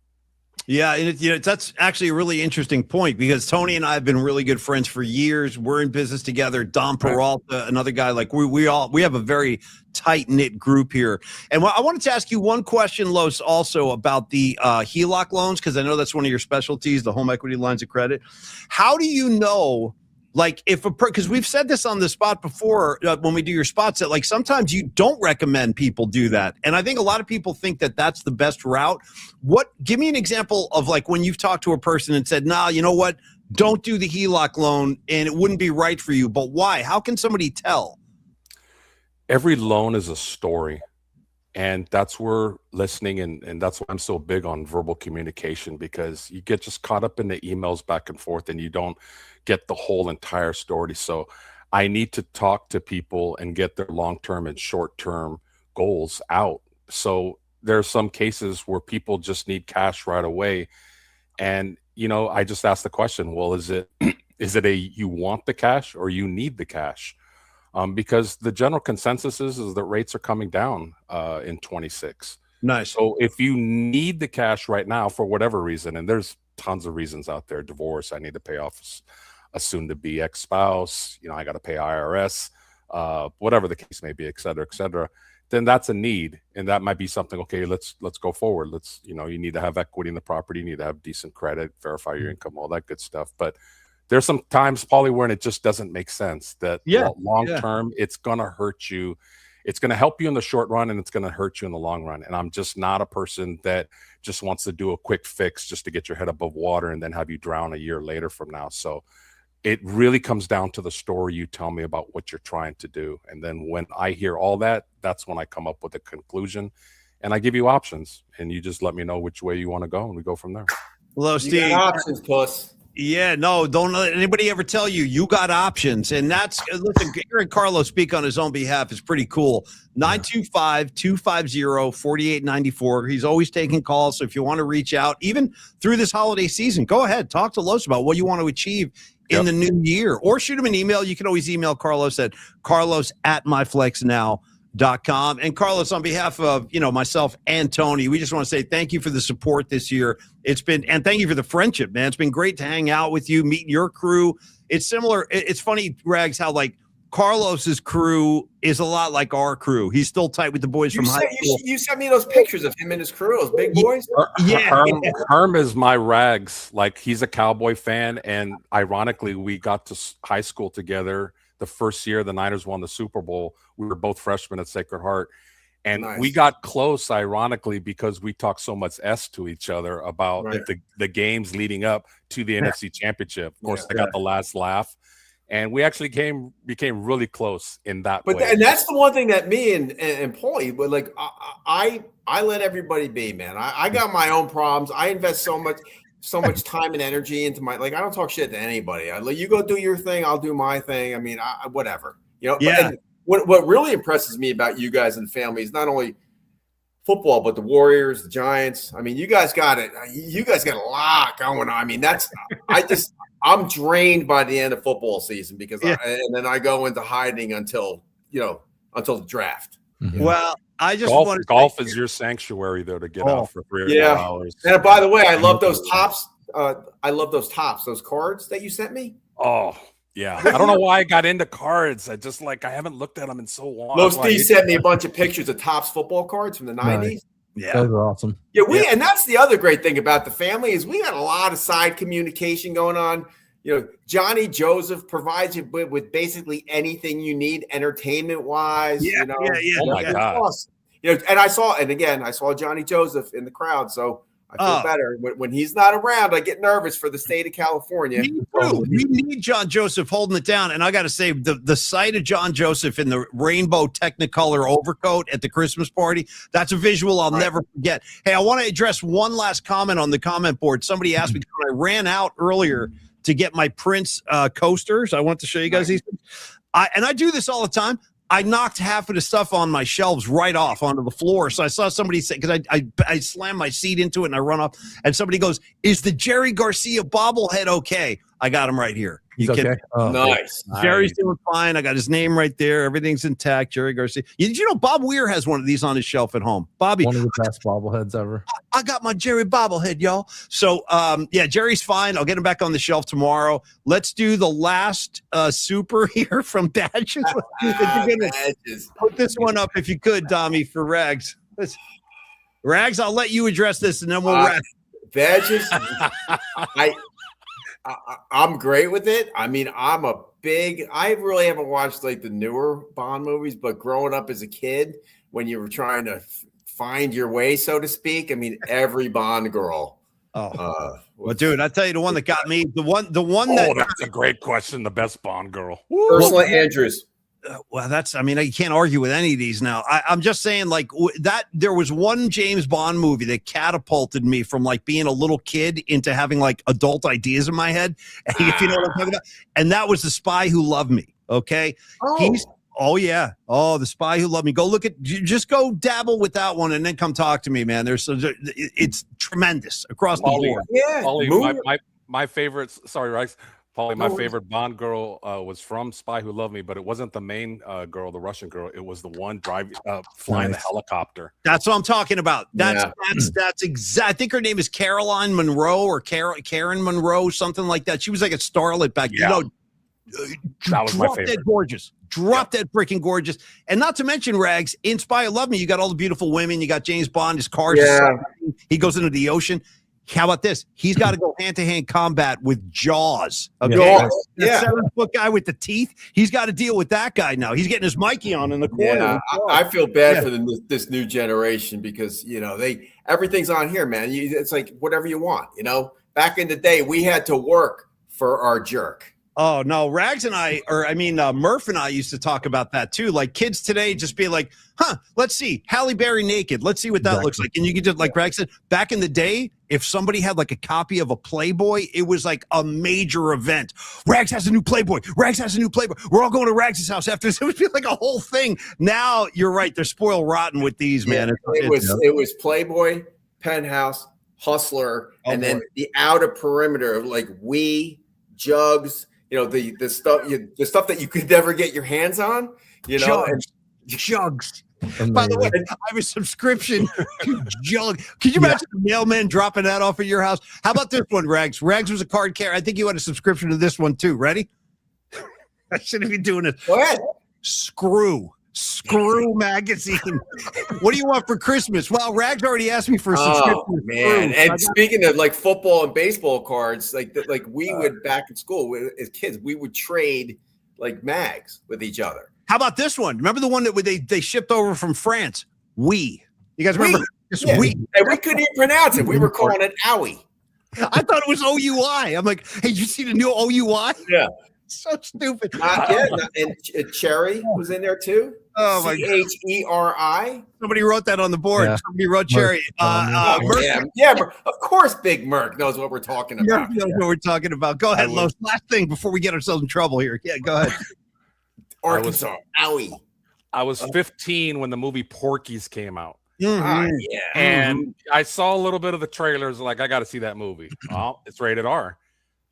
S1: Yeah, and that's actually a really interesting point, because Tony and I have been really good friends for years. We're in business together. Don Peralta, another guy, like we have a very tight knit group here. And I wanted to ask you one question, Los, also about the HELOC loans, because I know that's one of your specialties, the home equity lines of credit. How do you know? Like because we've said this on the spot before when we do your spots, that like sometimes you don't recommend people do that. And I think a lot of people think that that's the best route. Give me an example of like when you've talked to a person and said, nah, you know what? Don't do the HELOC loan and it wouldn't be right for you. But why? How can somebody tell?
S3: Every loan is a story. And that's where listening, and that's why I'm so big on verbal communication, because you get just caught up in the emails back and forth and you don't get the whole entire story. So I need to talk to people and get their long-term and short-term goals out. So there are some cases where people just need cash right away. And, I just asked the question, well, is it you want the cash or you need the cash? Because the general consensus is that rates are coming down in 26.
S1: Nice.
S3: So if you need the cash right now for whatever reason, and there's tons of reasons out there, divorce, I need to pay off a soon-to-be ex-spouse, I got to pay IRS, whatever the case may be, et cetera, then that's a need. And that might be something, okay, let's go forward. You need to have equity in the property, you need to have decent credit, verify your income, all that good stuff. But there's some times, Paulie, when it just doesn't make sense. That long term, it's going to hurt you. It's going to help you in the short run, and it's going to hurt you in the long run. And I'm just not a person that just wants to do a quick fix just to get your head above water and then have you drown a year later from now. So it really comes down to the story you tell me about what you're trying to do. And then when I hear all that, that's when I come up with a conclusion, and I give you options, and you just let me know which way you want to go, and we go from there.
S1: Hello, Steve.
S5: You got options, puss.
S1: Yeah, no, don't let anybody ever tell you got options. And that's, listen, hearing Carlos speak on his own behalf is pretty cool. 925-250-4894. He's always taking calls. So if you want to reach out, even through this holiday season, go ahead. Talk to Los about what you want to achieve in the new year. Or shoot him an email. You can always email Carlos at carlos@myflexnow.com. And Carlos, on behalf of myself and Tony, we just want to say thank you for the support this year. And thank you for the friendship, man. It's been great to hang out with you, meet your crew. It's similar. It's funny, Rags, how like Carlos's crew is a lot like our crew. He's still tight with the boys from high school.
S5: You sent me those pictures of him and his crew, those big boys.
S3: Herm is my Rags. Like, he's a Cowboy fan, and ironically, we got to high school together. The first year the Niners won the Super Bowl, we were both freshmen at Sacred Heart. And we got close, ironically, because we talked so much to each other about the games leading up to the NFC Championship. Of course, I got the last laugh. And we actually became really close in that way.
S5: And that's the one thing that me and Paulie, but like I let everybody be, man. I got my own problems. I invest so much time and energy into I don't talk shit to anybody. I let you go do your thing, I'll do my thing. I mean, whatever. What really impresses me about you guys and family is not only football, but the Warriors, the Giants. I mean, you guys got it. You guys got a lot going on. I mean, I'm drained by the end of football season because and then I go into hiding until the draft.
S1: Well, I just
S3: golf,
S1: want to
S3: golf is your sanctuary though to get out for 3 or 4 hours.
S5: And by the way, I love those tops. I love those tops, those cards that you sent me.
S3: Oh, yeah. I don't know why I got into cards. I haven't looked at them in so long.
S5: Los D sent me a bunch of pictures of Topps football cards from the 90s.
S1: Yeah,
S2: those are awesome.
S5: Yeah, and that's the other great thing about the family is we got a lot of side communication going on. You know, Johnny Joseph provides you with basically anything you need entertainment wise.
S1: Yeah,
S5: you know?
S1: yeah.
S3: Oh my God.
S5: Awesome. You know, and I saw Johnny Joseph in the crowd, so I feel better when he's not around. I get nervous for the state of California.
S1: Me too. We need John Joseph holding it down, and I got to say the sight of John Joseph in the rainbow Technicolor overcoat at the Christmas party—that's a visual I'll never forget. Hey, I want to address one last comment on the comment board. Somebody asked me, I ran out earlier to get my Prince coasters. I want to show you guys these things. I do this all the time. I knocked half of the stuff on my shelves right off onto the floor. So I saw somebody say, because I slammed my seat into it and I run up, and somebody goes, "Is the Jerry Garcia bobblehead okay?" I got him right here.
S2: He's okay. Oh,
S5: nice.
S1: Jerry's doing fine. I got his name right there. Everything's intact. Jerry Garcia. Did you know Bob Weir has one of these on his shelf at home? Bobby,
S2: one of the best bobbleheads ever.
S1: I got my Jerry bobblehead, y'all. So, Jerry's fine. I'll get him back on the shelf tomorrow. Let's do the last super here from Badges.
S5: Badges.
S1: Put this one up if you could, Dommy, for Rags. Rags, I'll let you address this, and then we'll wrap.
S5: Badges. I'm great with it. I mean, I really haven't watched like the newer Bond movies, but growing up as a kid, when you were trying to find your way, so to speak, I mean, every Bond girl.
S1: Well, dude, I tell you, the one that got me, the one
S3: that's a great question. The best Bond girl.
S5: Ursula Andrews.
S1: You can't argue with any of these now. I'm just saying, like, that there was one James Bond movie that catapulted me from like being a little kid into having like adult ideas in my head. If you know what I'm talking about. And that was The Spy Who Loved Me. Okay. The Spy Who Loved Me. Just go dabble with that one and then come talk to me, man. It's tremendous across the board.
S5: Yeah.
S3: My favorite, sorry, Rex. Probably my favorite Bond girl was from Spy Who Loved Me, but it wasn't the main girl, the Russian girl. It was the one flying the helicopter.
S1: That's what I'm talking about. That's exact. I think her name is Caroline Monroe or Karen Monroe, something like that. She was like a starlet back.
S3: Yeah. That was my favorite.
S1: Dead gorgeous. Drop dead freaking gorgeous. And not to mention, Rags, in Spy Who Loved Me, you got all the beautiful women. You got James Bond, his cars. He goes into the ocean. How about this? He's got to go hand-to-hand combat with Jaws. Okay?
S5: Jaws.
S1: That 7-foot guy with the teeth. He's got to deal with that guy now. He's getting his Mikey on in the corner.
S5: Yeah, I feel bad for this new generation because, you know, everything's on here, man. It's like whatever you want, you know. Back in the day, we had to work for our jerk.
S1: Oh, no. Rags and Murph and I used to talk about that, too. Like, kids today just be like, let's see. Halle Berry naked. Let's see what that looks like. And you could just, like Rags said, back in the day, if somebody had, like, a copy of a Playboy, it was, like, a major event. Rags has a new Playboy. Rags has a new Playboy. We're all going to Rags' house after this. It would be, like, a whole thing. Now, you're right. They're spoiled rotten with these, man.
S5: It was Playboy, Penthouse, Hustler, and then the outer perimeter of, like, Jugs, you know, the stuff that you could never get your hands on, you know.
S1: Jugs. By the way, I have a subscription to Jug. Could you imagine the mailman dropping that off at your house? How about this one, Rags? Rags was a card carrier. I think you had a subscription to this one too. Ready? I shouldn't be doing this.
S5: Go ahead.
S1: Screw magazine. What do you want for Christmas? Well, Rags already asked me for a subscription.
S5: Oh, man. And speaking of like football and baseball cards, like we would back at school as kids, we would trade like mags with each other.
S1: How about this one? Remember the one that they shipped over from France? You guys remember?
S5: And we couldn't even pronounce it. We were calling it Owie.
S1: I thought it was OUI. I'm like, hey, you see the new OUI?
S5: Yeah.
S1: So stupid.
S5: And Cherry was in there too.
S1: Oh my God.
S5: Cheri.
S1: Somebody wrote that on the board.
S2: Yeah.
S1: Somebody wrote Cherry.
S5: Of course, Big Merc knows what we're talking about.
S1: Merc knows what we're talking about. Go ahead, Los. Last thing before we get ourselves in trouble here. Yeah, go ahead.
S5: Arkansas.
S3: I was 15 when the movie Porky's came out.
S1: And
S3: I saw a little bit of the trailers. Like, I got to see that movie. Oh, it's rated R.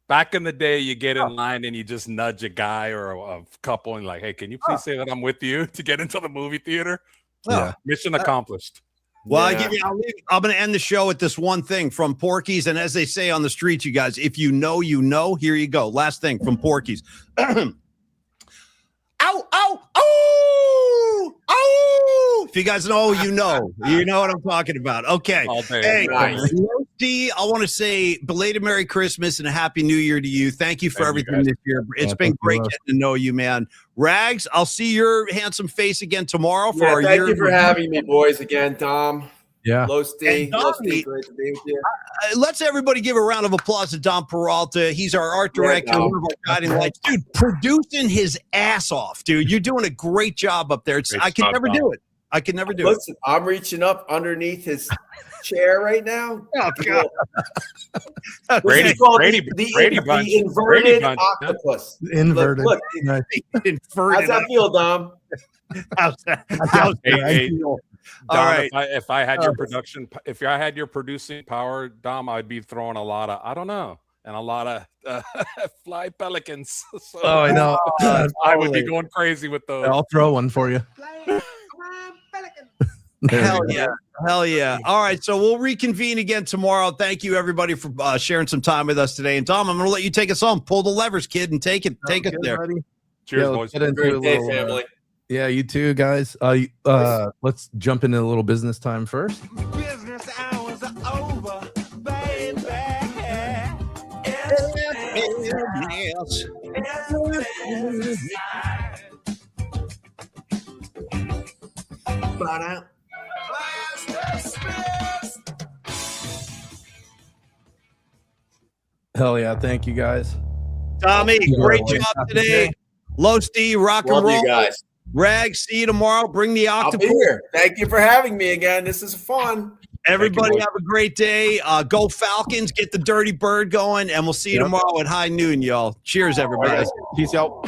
S3: Back in the day, you get in line and you just nudge a guy or a couple and like, hey, can you please say that I'm with you to get into the movie theater?
S2: Yeah.
S3: Mission accomplished.
S1: Well,
S5: Yeah.
S1: I'm going to end the show with this one thing from Porky's. And as they say on the streets, you guys, if you know, you know. Here you go. Last thing from Porky's. Ow, ow, oh, oh. If you guys know, you know. You know what I'm talking about. Okay.
S3: All day.
S1: Hey,
S5: Nice.
S1: D, I want to say belated Merry Christmas and a Happy New Year to you. Thank you for
S3: Thank you,
S1: everything
S3: guys.
S1: this year. It's
S2: Yeah,
S1: been
S2: thank you,
S1: great
S2: Russ.
S1: getting to know you, man. Rags, I'll see your handsome face again tomorrow for our
S5: Thank
S1: year.
S5: you for having me, boys, again, Dom.
S2: Yeah.
S5: Low Steve.
S1: And
S5: Low
S1: Donnie-
S5: Steve, great to be with you.
S1: Let's everybody give a round of applause to Dom Peralta. He's our art director,
S5: Dom.
S1: one of our guiding lights. Dude, producing his ass off, dude. You're doing a great job up there.
S3: Great
S1: I could
S3: job,
S1: never
S3: Dom.
S1: do it. I could never do
S5: Listen, I'm reaching up underneath his chair right now.
S1: it. Oh, God.
S5: This
S3: Brady-
S5: is called
S3: Brady-
S5: the
S3: Brady bunch. Brady
S5: inverted
S3: bunch.
S5: octopus.
S2: Inverted.
S5: Look,
S2: Nice.
S1: Inverted.
S5: how's that feel, Dom?
S1: How's that? How's
S3: Hey,
S1: that
S3: hey,
S1: feel?
S3: Dom,
S1: All right.
S3: if I had your production, if I had your producing power, Dom, I'd be throwing a lot of, I don't know, and a lot of fly pelicans. So
S2: Oh, I know.
S3: I would be going crazy with those.
S2: I'll throw one for you. There
S1: Hell
S2: we go.
S1: yeah. Hell yeah. All right. So we'll reconvene again tomorrow. Thank you, everybody, for sharing some time with us today. And Dom, I'm going to let you take us home. Pull the levers, kid, and take us
S2: Sounds good,
S1: there.
S2: buddy.
S3: Cheers,
S2: Yeah,
S3: boys.
S2: let's get into
S5: Great
S2: a
S5: day,
S2: little,
S5: family.
S2: yeah, you too, guys. Let's jump into a little business time first.
S6: Business hours are over, baby.
S1: Yes.
S2: Hell yeah, thank you guys.
S1: Tommy, great
S2: Yeah.
S1: job today. Low Steve, rock
S5: Love
S1: and roll.
S5: you guys.
S1: Rag, see you tomorrow. Bring the
S5: I'll be
S1: octopus.
S5: here. Thank you for having me again. This is fun.
S1: Everybody
S3: boys.
S1: have a great day. Go Falcons. Get the dirty bird going. And we'll see you
S2: Yep.
S1: tomorrow at high noon, y'all. Cheers, everybody.
S2: Peace out.